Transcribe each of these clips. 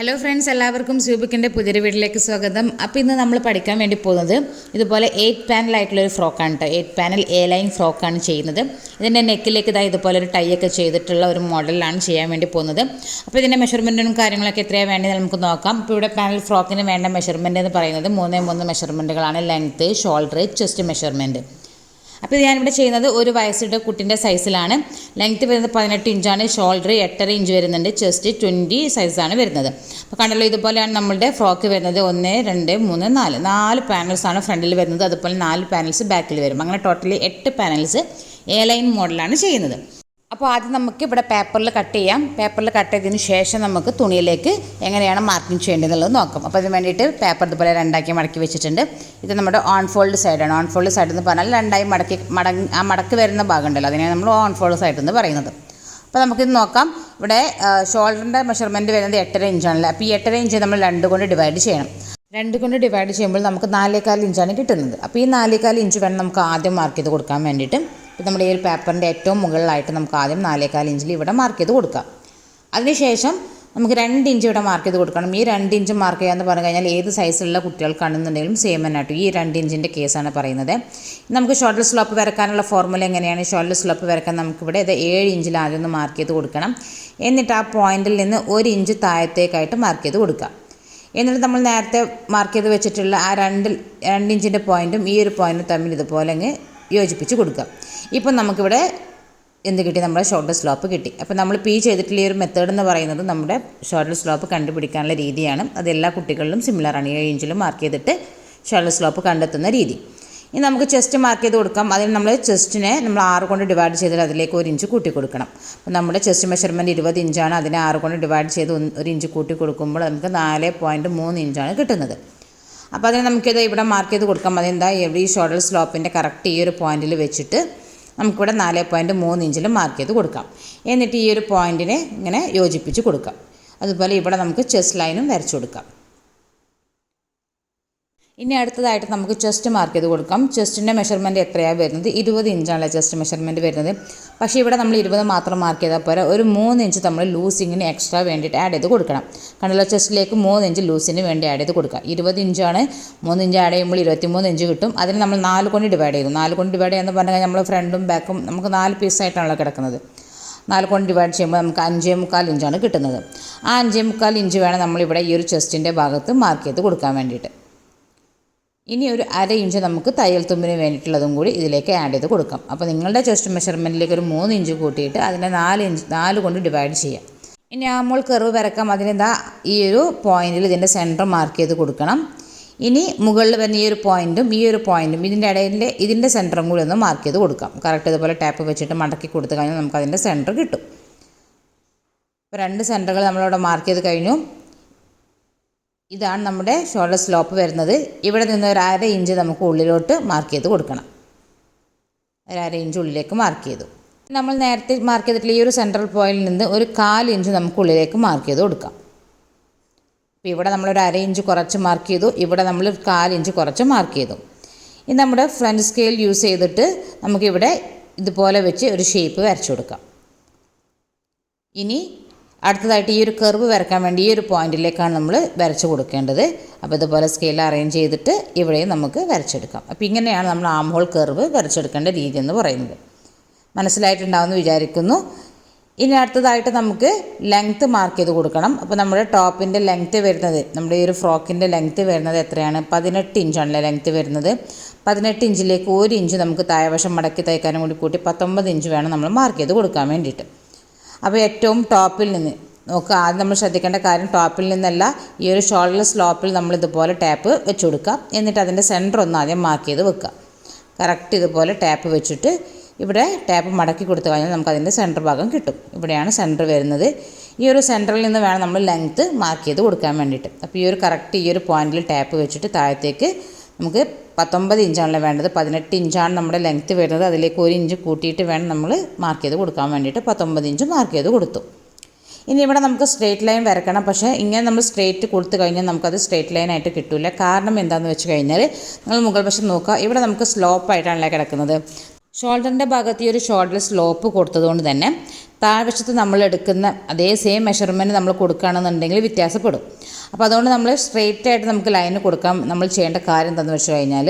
Hello friends, എല്ലാവർക്കും സ്യൂബിക്കിൻ്റെ പുതിയൊരു വീട്ടിലേക്ക് സ്വാഗതം. അപ്പോൾ ഇന്ന് നമ്മൾ പഠിക്കാൻ വേണ്ടി പോകുന്നത് ഇതുപോലെ 8 പാനലായിട്ടുള്ളൊരു ഫ്രോക്കാണ് കേട്ടോ. 8 പാനൽ എ ലൈൻ ഫ്രോക്കാണ് ചെയ്യുന്നത്. ഇതിൻ്റെ നെക്കിലേക്ക് ഇതുപോലെ ഒരു ടൈ ഒക്കെ ചെയ്തിട്ടുള്ള ഒരു മോഡലിലാണ് ചെയ്യാൻ വേണ്ടി പോകുന്നത്. അപ്പോൾ ഇതിൻ്റെ മെഷർമെൻറ്റും കാര്യങ്ങളൊക്കെ എത്രയാണ് വേണ്ടത് നമുക്ക് നോക്കാം. ഇപ്പോൾ ഇവിടെ പാനൽ ഫ്രോക്കിന് വേണ്ട മെഷർമെൻറ്റ് എന്ന് പറയുന്നത് 3 മെഷർമെൻറ്റുകളാണ്. Length, shoulder, chest measurement. അപ്പോൾ ഞാനിവിടെ ചെയ്യുന്നത് ഒരു വയസ്സുടെ കുട്ടിൻ്റെ സൈസിലാണ്. ലെങ്ത്ത് വരുന്നത് 18 ഇഞ്ചാണ്, ഷോൾഡർ 8.5 ഇഞ്ച് വരുന്നുണ്ട്, ചെസ്റ്റ് 20 സൈസാണ് വരുന്നത്. അപ്പോൾ കണ്ടല്ലോ, ഇതുപോലെയാണ് നമ്മളുടെ ഫ്രോക്ക് വരുന്നത്. 1, 2, 3, 4 പാനൽസാണ് ഫ്രണ്ടിൽ വരുന്നത്. അതുപോലെ 4 പാനൽസ് ബാക്കിൽ വരും. അങ്ങനെ ടോട്ടലി 8 പാനൽസ് എ ലൈൻ മോഡലാണ് ചെയ്യുന്നത്. അപ്പോൾ ആദ്യം നമുക്ക് ഇവിടെ പേപ്പറിൽ കട്ട് ചെയ്യാം. പേപ്പറിൽ കട്ട് ചെയ്തതിന് ശേഷം നമുക്ക് തുണിയിലേക്ക് എങ്ങനെയാണ് മാർക്കിങ് ചെയ്യേണ്ടതെന്നുള്ളത് നോക്കാം. അപ്പോൾ അതിന് വേണ്ടിയിട്ട് പേപ്പർ ഇതുപോലെ രണ്ടാക്കി മടക്കി വെച്ചിട്ടുണ്ട്. ഇത് നമ്മുടെ ഓൺ ഫോൾഡ് സൈഡാണ്. ഓൺ ഫോൾഡ് സൈഡ് എന്ന് പറഞ്ഞാൽ രണ്ടായി മടക്ക് വരുന്ന ഭാഗം ഉണ്ടല്ലോ, അതിനെ നമ്മൾ ഓൺ ഫോൾഡ് സൈഡ് എന്ന് പറയുന്നത്. അപ്പോൾ നമുക്കിത് നോക്കാം. ഇവിടെ ഷോൾഡറിൻ്റെ മെഷർമെൻറ്റ് വരുന്നത് 8.5 ഇഞ്ചാണല്ലോ. അപ്പോൾ ഈ 8.5 ഇഞ്ച് നമ്മൾ 2 കൊണ്ട് ഡിവൈഡ് ചെയ്യണം. 2 കൊണ്ട് ഡിവൈഡ് ചെയ്യുമ്പോൾ നമുക്ക് 4.25 ഇഞ്ചാണ് കിട്ടുന്നത്. അപ്പോൾ ഈ 4.25 ഇഞ്ച് വേണം നമുക്ക് ആദ്യം മാർക്ക് ചെയ്ത് കൊടുക്കാൻ വേണ്ടിയിട്ട്. ഇപ്പോൾ നമ്മുടെ ഈ ഒരു പേപ്പറിൻ്റെ ഏറ്റവും മുകളിലായിട്ട് നമുക്ക് ആദ്യം 4.25 ഇഞ്ചിൽ ഇവിടെ മാർക്ക് ചെയ്ത് കൊടുക്കാം. അതിനുശേഷം നമുക്ക് 2 ഇഞ്ച് ഇവിടെ മാർക്ക് ചെയ്ത് കൊടുക്കണം. ഈ 2 ഇഞ്ച് മാർക്ക് ചെയ്യാമെന്ന് പറഞ്ഞു കഴിഞ്ഞാൽ ഏത് സൈസിലുള്ള കുട്ടികൾക്കാണെന്നുണ്ടെങ്കിലും സെയിം തന്നെയായിട്ട് ഈ 2 ഇഞ്ചിൻ്റെ കേസാണ് പറയുന്നത്. നമുക്ക് ഷോൾഡർ സ്ലോപ്പ് വരക്കാനുള്ള ഫോർമുല എങ്ങനെയാണ്? ഷോൾഡർ സ്ലോപ്പ് വരക്കാൻ നമുക്കിവിടെ 7 ഇഞ്ചിൽ ആദ്യം ഒന്ന് മാർക്ക് ചെയ്ത് കൊടുക്കണം. എന്നിട്ട് ആ പോയിന്റിൽ നിന്ന് 1 ഇഞ്ച് താഴത്തേക്കായിട്ട് മാർക്ക് ചെയ്ത് കൊടുക്കാം. എന്നിട്ട് നമ്മൾ നേരത്തെ മാർക്ക് ചെയ്ത് വെച്ചിട്ടുള്ള ആ 2 ഇഞ്ചിൻ്റെ പോയിൻറ്റും ഈ ഒരു പോയിൻറ്റും തമ്മിൽ ഇതുപോലെ അങ്ങ് യോജിപ്പിച്ച് കൊടുക്കുക. ഇപ്പം നമുക്കിവിടെ എന്ത് കിട്ടി? നമ്മുടെ ഷോൾഡർ സ്ലോപ്പ് കിട്ടി. അപ്പോൾ നമ്മൾ ചെയ്തിട്ടുള്ള ഈ ഒരു മെത്തേഡ് എന്ന് പറയുന്നത് നമ്മുടെ ഷോൾഡർ സ്ലോപ്പ് കണ്ടുപിടിക്കാനുള്ള രീതിയാണ്. അത് എല്ലാ കുട്ടികളിലും സിമിലറാണ്. 7 ഇഞ്ചിലും മാർക്ക് ചെയ്തിട്ട് ഷോൾഡർ സ്ലോപ്പ് കണ്ടെത്തുന്ന രീതി. ഇനി നമുക്ക് ചെസ്റ്റ് മാർക്ക് ചെയ്ത് കൊടുക്കാം. അതിന് നമ്മൾ ചെസ്റ്റിനെ നമ്മൾ 6 കൊണ്ട് ഡിവൈഡ് ചെയ്തിട്ട് അതിലേക്ക് 1 ഇഞ്ച് കൂട്ടി കൊടുക്കണം. അപ്പോൾ നമ്മുടെ ചെസ്റ്റ് മെഷർമെൻറ്റ് 20 ഇഞ്ചാണ്. അതിനെ 6 കൊണ്ട് ഡിവൈഡ് ചെയ്ത് 1 ഇഞ്ച് കൂട്ടി കൊടുക്കുമ്പോൾ നമുക്ക് 4.3 ഇഞ്ചാണ് കിട്ടുന്നത്. അപ്പോൾ അതിന് നമുക്കിത് ഇവിടെ മാർക്ക് ചെയ്ത് കൊടുക്കാം. അതെന്താ, ഈ ഷോൾഡർ സ്ലോപ്പിൻ്റെ കറക്റ്റ് ഈ ഒരു പോയിന്റിൽ വെച്ചിട്ട് നമുക്കിവിടെ 4.3 ഇഞ്ചിൽ മാർക്ക് ചെയ്ത് കൊടുക്കാം. എന്നിട്ട് ഈ ഒരു പോയിന്റിനെ ഇങ്ങനെ യോജിപ്പിച്ച് കൊടുക്കാം. അതുപോലെ ഇവിടെ നമുക്ക് ചെസ്റ്റ് ലൈനും വരച്ചു കൊടുക്കാം. ഇനി അടുത്തതായിട്ട് നമുക്ക് ചെസ്റ്റ് മാർക്ക് ചെയ്ത് കൊടുക്കാം. ചെസ്റ്റിൻ്റെ മെഷർമെൻറ്റ് എത്രയാണ് വരുന്നത്? 20 ഇഞ്ചാണല്ലോ ചെസ്റ്റ് മെഷർമെൻറ്റ് വരുന്നത്. പക്ഷേ ഇവിടെ നമ്മൾ 20 മാത്രം മാർക്ക് ചെയ്താൽ പോരാ, ഒരു 3 ഇഞ്ച് നമ്മൾ ലൂസിങ്ങിന് എക്സ്ട്രാ വേണ്ടിയിട്ട് ആഡ് ചെയ്ത് കൊടുക്കണം. കണ്ടല്ലോ, ചെസ്റ്റിലേക്ക് 3 ഇഞ്ച് ലൂസിന് വേണ്ടി ആഡ് ചെയ്ത് കൊടുക്കുക. 20 ഇഞ്ചാണ്, 3 ഇഞ്ച് ആഡ് ചെയ്യുമ്പോൾ 23 ഇഞ്ച് കിട്ടും. അതിന് നമ്മൾ 4 കൊണ്ട് ഡിവൈഡ് ചെയ്തു. 4 കൊണ്ട് ഡിവൈഡ് ചെയ്യുന്ന പറഞ്ഞാൽ നമ്മൾ ഫ്രണ്ടും ബാക്കും നമുക്ക് 4 പീസായിട്ടാണല്ലോ കിടക്കുന്നത്. 4 കൊണ്ട് ഡിവൈഡ് ചെയ്യുമ്പോൾ നമുക്ക് 5.25 ഇഞ്ചാണ് കിട്ടുന്നത്. ആ 5.25 ഇഞ്ച് വേണം നമ്മളിവിടെ ഈ ഒരു ചെസ്റ്റിൻ്റെ ഭാഗത്ത് മാർക്ക് ചെയ്ത് കൊടുക്കാൻ വേണ്ടിയിട്ട്. ഇനി ഒരു 1/2 ഇഞ്ച് നമുക്ക് തയ്യൽ തുമ്പിന് വേണ്ടിയിട്ടുള്ളതും കൂടി ഇതിലേക്ക് ആഡ് ചെയ്ത് കൊടുക്കാം. അപ്പോൾ നിങ്ങളുടെ ചെസ്റ്റ് മെഷർമെൻറ്റിലേക്ക് ഒരു 3 ഇഞ്ച് കൂട്ടിയിട്ട് അതിനെ 4 കൊണ്ട് ഡിവൈഡ് ചെയ്യാം. ഇനി നമ്മൾ കർവ് വരക്കാം. അതിനെന്താ, ഈ ഒരു പോയിന്റിൽ ഇതിൻ്റെ സെൻറ്റർ മാർക്ക് ചെയ്ത് കൊടുക്കണം. ഇനി മുകളിൽ വരുന്ന ഈ ഒരു പോയിൻറ്റും ഇതിൻ്റെ ഇടയിൽ ഇതിൻ്റെ സെൻറ്ററും കൂടി ഒന്ന് മാർക്ക് ചെയ്ത് കൊടുക്കാം. കറക്റ്റ് ഇതുപോലെ ടാപ്പ് വെച്ചിട്ട് മടക്കി കൊടുത്തു കഴിഞ്ഞാൽ നമുക്ക് അതിൻ്റെ സെൻറ്റർ കിട്ടും. ഇപ്പോൾ 2 സെൻറ്ററുകൾ നമ്മളിവിടെ മാർക്ക് ചെയ്ത് കഴിഞ്ഞു. ഇതാണ് നമ്മുടെ ഷോൾഡർ സ്ലോപ്പ് വരുന്നത്. ഇവിടെ നിന്ന് ഒരു 1/2 ഇഞ്ച് നമുക്ക് ഉള്ളിലോട്ട് മാർക്ക് ചെയ്ത് കൊടുക്കണം. ഒരു 1/2 ഇഞ്ച് ഉള്ളിലേക്ക് മാർക്ക് ചെയ്തു. നമ്മൾ നേരത്തെ മാർക്ക് ചെയ്തിട്ടുള്ള ഈ ഒരു സെൻട്രൽ പോയിന്റിൽ നിന്ന് ഒരു 1/4 ഇഞ്ച് നമുക്ക് ഉള്ളിലേക്ക് മാർക്ക് ചെയ്ത് കൊടുക്കാം. അപ്പോൾ ഇവിടെ നമ്മളൊരു 1/2 ഇഞ്ച് കുറച്ച് മാർക്ക് ചെയ്തു. ഇവിടെ നമ്മൾ 1/4 ഇഞ്ച് കുറച്ച് മാർക്ക് ചെയ്തു. ഇനി നമ്മുടെ ഫ്രണ്ട് സ്കെയിൽ യൂസ് ചെയ്തിട്ട് നമുക്കിവിടെ ഇതുപോലെ വെച്ച് ഒരു ഷേപ്പ് വരച്ചു കൊടുക്കാം. ഇനി അടുത്തതായിട്ട് ഈ ഒരു കർവ് വരയ്ക്കാൻ വേണ്ടി ഈ ഒരു പോയിന്റിലേക്കാണ് നമ്മൾ വരച്ച് കൊടുക്കേണ്ടത്. അപ്പോൾ ഇതുപോലെ സ്കെയിൽ അറേഞ്ച് ചെയ്തിട്ട് ഇവിടെയും നമുക്ക് വരച്ചെടുക്കാം. അപ്പോൾ ഇങ്ങനെയാണ് നമ്മൾ ആം ഹോൾ കർവ് വരച്ചെടുക്കേണ്ട രീതി എന്ന് പറയുന്നത്. മനസ്സിലായിട്ടുണ്ടാവുമെന്ന് വിചാരിക്കുന്നു. ഇനി അടുത്തതായിട്ട് നമുക്ക് ലെങ്ത്ത് മാർക്ക് ചെയ്ത് കൊടുക്കണം. അപ്പോൾ നമ്മുടെ ടോപ്പിൻ്റെ ലെങ്ത്ത് വരുന്നത്, നമ്മുടെ ഈ ഒരു ഫ്രോക്കിൻ്റെ ലെങ്ത്ത് വരുന്നത് എത്രയാണ്? 18 ഇഞ്ചാണല്ലോ ലെങ്ത്ത് വരുന്നത്. 18 ഇഞ്ചിലേക്ക് 1 ഇഞ്ച് നമുക്ക് താഴെവശം മടക്കി തയ്ക്കാനും കൂടി കൂട്ടി 19 ഇഞ്ച് വേണം നമ്മൾ മാർക്ക് ചെയ്ത് കൊടുക്കാൻ വേണ്ടിയിട്ട്. അപ്പോൾ ഏറ്റവും ടോപ്പിൽ നിന്ന് നോക്കുക. ആദ്യം നമ്മൾ ശ്രദ്ധിക്കേണ്ട കാര്യം, ടോപ്പിൽ നിന്നല്ല, ഈ ഒരു ഷോൾഡർ സ്ലോപ്പിൽ നമ്മൾ ഇതുപോലെ ടാപ്പ് വെച്ച് കൊടുക്കുക. എന്നിട്ട് അതിൻ്റെ സെൻറ്റർ ഒന്ന് ആദ്യം മാർക്ക് ചെയ്ത് വെക്കുക. കറക്റ്റ് ഇതുപോലെ ടാപ്പ് വെച്ചിട്ട് ഇവിടെ ടാപ്പ് മടക്കി കൊടുത്തു കഴിഞ്ഞാൽ നമുക്ക് അതിൻ്റെ സെൻറ്റർ ഭാഗം കിട്ടും. ഇവിടെയാണ് സെൻറ്റർ വരുന്നത്. ഈ ഒരു സെൻറ്ററിൽ നിന്ന് വേണം നമ്മൾ ലെങ്ത്ത് മാർക്ക് ചെയ്ത് കൊടുക്കാൻ വേണ്ടിയിട്ട്. അപ്പോൾ ഈ ഒരു കറക്റ്റ് ഈ ഒരു പോയിന്റിൽ ടാപ്പ് വെച്ചിട്ട് താഴത്തേക്ക് നമുക്ക് 19 ഇഞ്ചാണല്ലോ വേണ്ടത്. 18 ഇഞ്ചാണ് നമ്മുടെ ലെങ്ത്ത് വരുന്നത്. അതിലേക്ക് 1 ഇഞ്ച് കൂട്ടിയിട്ട് വേണം നമ്മൾ മാർക്ക് ചെയ്ത് കൊടുക്കാൻ വേണ്ടിയിട്ട്. 19 ഇഞ്ച് മാർക്ക് ചെയ്ത് കൊടുത്തു. ഇനി ഇവിടെ നമുക്ക് സ്ട്രേറ്റ് ലൈൻ വരക്കണം. പക്ഷേ ഇങ്ങനെ നമ്മൾ സ്ട്രേറ്റ് കൊടുത്തു കഴിഞ്ഞാൽ നമുക്കത് സ്ട്രേറ്റ് ലൈനായിട്ട് കിട്ടില്ല. കാരണം എന്താണെന്ന് വെച്ച് കഴിഞ്ഞാൽ നിങ്ങൾ മുകൾ വശം നോക്കുക, ഇവിടെ നമുക്ക് സ്ലോപ്പായിട്ടാണല്ലോ കിടക്കുന്നത്. ഷോൾഡറിൻ്റെ ഭാഗത്ത് ഈ ഒരു ഷോൾഡർ സ്ലോപ്പ് കൊടുത്തതുകൊണ്ട് തന്നെ താഴ്വശത്ത് നമ്മൾ എടുക്കുന്ന അതേ സെയിം മെഷർമെൻറ്റ് നമ്മൾ കൊടുക്കുകയാണെന്നുണ്ടെങ്കിൽ വ്യത്യാസപ്പെടും. അപ്പോൾ അതുകൊണ്ട് നമ്മൾ സ്ട്രെയിറ്റ് ആയിട്ട് നമുക്ക് ലൈന് കൊടുക്കാം. നമ്മൾ ചെയ്യേണ്ട കാര്യം എന്താണെന്ന് വെച്ച് കഴിഞ്ഞാൽ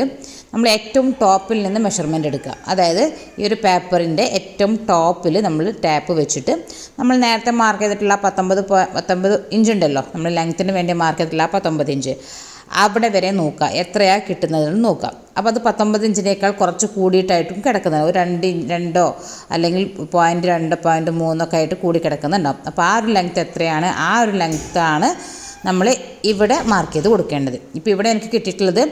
നമ്മൾ ഏറ്റവും ടോപ്പിൽ നിന്ന് മെഷർമെൻറ്റ് എടുക്കുക. അതായത് ഈ ഒരു പേപ്പറിൻ്റെ ഏറ്റവും ടോപ്പിൽ നമ്മൾ ടാപ്പ് വെച്ചിട്ട് നമ്മൾ നേരത്തെ മാർക്ക് ചെയ്തിട്ടുള്ള 19 ഇഞ്ച് ഉണ്ടല്ലോ, നമ്മൾ ലെങ്ത്തിന് വേണ്ടി മാർക്ക് ചെയ്തിട്ടുള്ള 19 ഇഞ്ച് അവിടെ വരെ നോക്കുക, എത്രയാണ് കിട്ടുന്നതെന്ന് നോക്കാം. അപ്പോൾ അത് 19 ഇഞ്ചിനേക്കാൾ കുറച്ച് കൂടിയിട്ടായിട്ടും കിടക്കുന്നത്, ഒരു 2 അല്ലെങ്കിൽ 0.2 0.3 ഒക്കെ ആയിട്ട് കൂടി കിടക്കുന്നുണ്ടാവും. അപ്പോൾ ആ ഒരു ലെങ്ത്ത് എത്രയാണ്, ആ ഒരു ലെങ്ത്താണ് നമ്മൾ ഇവിടെ മാർക്ക് ചെയ്ത് കൊടുക്കേണ്ടത്. ഇപ്പോൾ ഇവിടെ എനിക്ക് കിട്ടിയിട്ടുള്ളത്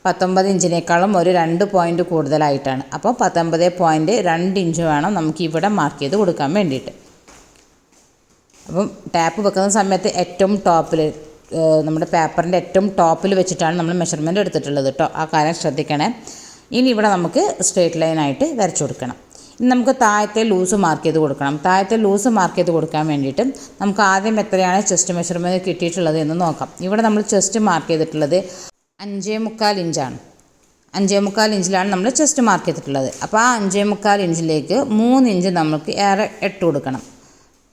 19 ഇഞ്ചിനേക്കാളും ഒരു 2 പോയിൻറ്റ് കൂടുതലായിട്ടാണ്. അപ്പോൾ 19.2 ഇഞ്ച് വേണം നമുക്ക് ഇവിടെ മാർക്ക് ചെയ്ത് കൊടുക്കാൻ വേണ്ടിയിട്ട്. അപ്പം ടാപ്പ് വെക്കുന്ന സമയത്ത് ഏറ്റവും ടോപ്പിൽ നമ്മുടെ പേപ്പറിൻ്റെ ഏറ്റവും ടോപ്പിൽ വെച്ചിട്ടാണ് നമ്മൾ മെഷർമെൻറ്റ് എടുത്തിട്ടുള്ളത് കേട്ടോ. ആ കാര്യം ശ്രദ്ധിക്കണേ. ഇനി ഇവിടെ നമുക്ക് സ്ട്രേറ്റ് ലൈനായിട്ട് വരച്ചു കൊടുക്കണം. ഇനി നമുക്ക് താഴത്തെ ലൂസ് മാർക്ക് ചെയ്ത് കൊടുക്കണം. താഴത്തെ ലൂസ് മാർക്ക് ചെയ്ത് കൊടുക്കാൻ വേണ്ടിയിട്ട് നമുക്ക് ആദ്യം എത്രയാണ് ചെസ്റ്റ് മെഷർമെൻറ്റ് കിട്ടിയിട്ടുള്ളത് എന്ന് നോക്കാം. ഇവിടെ നമ്മൾ ചെസ്റ്റ് മാർക്ക് ചെയ്തിട്ടുള്ളത് 5.25 ഇഞ്ചാണ്. 5.25 ഇഞ്ചിലാണ് നമ്മൾ ചെസ്റ്റ് മാർക്ക് ചെയ്തിട്ടുള്ളത്. അപ്പോൾ ആ 5.25 ഇഞ്ചിലേക്ക് 3 ഇഞ്ച് നമുക്ക് ഏറെ ഇട്ട് കൊടുക്കണം.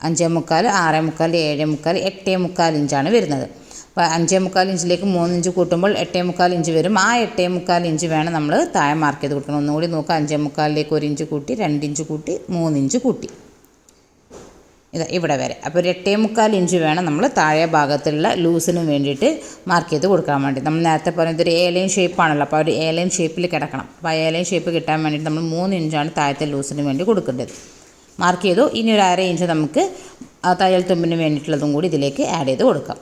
5.25, 6.25, 7.25, 8.25 ഇഞ്ചാണ് വരുന്നത്. അപ്പോൾ 5.25 ഇഞ്ചിലേക്ക് 3 ഇഞ്ച് കൂട്ടുമ്പോൾ 8.25 ഇഞ്ച് വരും. ആ 8.25 ഇഞ്ച് വേണം നമ്മൾ താഴെ മാർക്ക് ചെയ്ത് കൊടുക്കണം. ഒന്നുകൂടി നോക്കുക. 5.25ലേക്ക് 1 ഇഞ്ച് കൂട്ടി, 2 ഇഞ്ച് കൂട്ടി, 3 ഇഞ്ച് കൂട്ടി, ഇവിടെ വരെ. അപ്പോൾ ഒരു 8.25 ഇഞ്ച് വേണം നമ്മൾ താഴെ ഭാഗത്തുള്ള ലൂസിന് വേണ്ടിയിട്ട് മാർക്ക് ചെയ്ത് കൊടുക്കാൻ വേണ്ടി. നമ്മൾ നേരത്തെ പറഞ്ഞത് ഒരു A-ലൈൻ ഷേപ്പാണല്ലോ, അപ്പോൾ ഒരു A-ലൈൻ ഷേപ്പിൽ കിടക്കണം. അപ്പോൾ ആ A-ലൈൻ ഷേപ്പ് കിട്ടാൻ വേണ്ടിയിട്ട് നമ്മൾ 3 ഇഞ്ചാണ് താഴത്തെ ലൂസിന് വേണ്ടി കൊടുക്കേണ്ടത്. മാർക്ക് ചെയ്തു. ഇനി ഒരു 1/2 ഇഞ്ച് നമുക്ക് തയ്യൽ തുമ്പിന് വേണ്ടിയിട്ടുള്ളതും കൂടി ഇതിലേക്ക് ആഡ് ചെയ്ത് കൊടുക്കാം.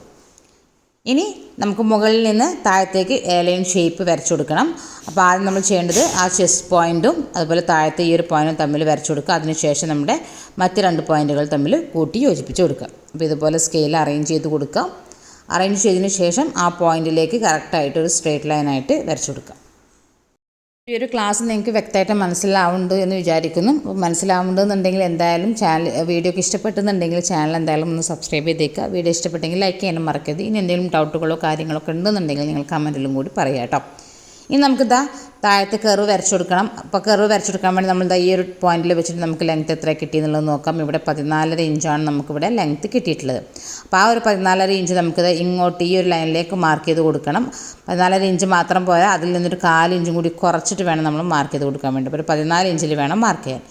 ഇനി നമുക്ക് മുകളിൽ നിന്ന് താഴത്തേക്ക് A-ലൈൻ ഷേപ്പ് വരച്ചു കൊടുക്കണം. അപ്പോൾ ആദ്യം നമ്മൾ ചെയ്യേണ്ടത് ആ ചെസ്റ്റ് പോയിൻറ്റും അതുപോലെ താഴത്തെ ഈ ഒരു പോയിൻറ്റും തമ്മിൽ വരച്ചു കൊടുക്കുക. അതിനുശേഷം നമ്മുടെ മറ്റ് 2 പോയിൻറ്റുകൾ തമ്മിൽ കൂട്ടി യോജിപ്പിച്ച് കൊടുക്കുക. അപ്പോൾ ഇതുപോലെ സ്കെയിൽ അറേഞ്ച് ചെയ്ത് കൊടുക്കാം. അറേഞ്ച് ചെയ്തതിന് ശേഷം ആ പോയിൻറ്റിലേക്ക് കറക്റ്റായിട്ട് ഒരു സ്ട്രേറ്റ് ലൈനായിട്ട് വരച്ചു കൊടുക്കുക. ഈ ഒരു ക്ലാസ് നിങ്ങൾക്ക് വ്യക്തമായിട്ട് മനസ്സിലാവുന്നുണ്ട് എന്ന് വിചാരിക്കുന്നു. മനസ്സിലാവുന്നുണ്ടെന്നുണ്ടെങ്കിൽ എന്തായാലും വീഡിയോക്ക് ഇഷ്ടപ്പെട്ടെന്നുണ്ടെങ്കിൽ ചാനൽ എന്തായാലും ഒന്ന് സബ്സ്ക്രൈബ് ചെയ്തേക്കുക. വീഡിയോ ഇഷ്ടപ്പെട്ടെങ്കിൽ ലൈക്ക് ചെയ്യാനും മറക്കരുത്. ഇനി എന്തെങ്കിലും ഡൗട്ടുകളോ കാര്യങ്ങളൊക്കെ ഉണ്ടെന്നുണ്ടെങ്കിൽ നിങ്ങൾ കമൻറ്റിലും കൂടി പറയാം കേട്ടോ. ഇനി നമുക്കിതാ താഴത്തെ കർവ് വരച്ചു കൊടുക്കണം. അപ്പോൾ കർവ് വരച്ചു കൊടുക്കാൻ വേണ്ടി നമ്മൾ ഈ ഒരു പോയിന്റിൽ വെച്ചിട്ട് നമുക്ക് ലെങ്ത്ത് എത്ര കിട്ടിയെന്നുള്ളത് നോക്കാം. ഇവിടെ 14.5 ഇഞ്ചാണ് നമുക്കിവിടെ ലെങ്ത്ത് കിട്ടിയിട്ടുള്ളത്. അപ്പോൾ ആ ഒരു 14.5 ഇഞ്ച് നമുക്കിത് ഇങ്ങോട്ട് ഈ ഒരു ലൈനിലേക്ക് മാർക്ക് ചെയ്ത് കൊടുക്കണം. 14.5 ഇഞ്ച് മാത്രം പോരാ, അതിൽ നിന്നൊരു 1/4 ഇഞ്ചും കൂടി കുറച്ചിട്ട് വേണം നമ്മൾ മാർക്ക് ചെയ്ത് കൊടുക്കാൻ വേണ്ടി. അപ്പോൾ ഒരു 14 ഇഞ്ചിൽ വേണം മാർക്ക് ചെയ്യാൻ.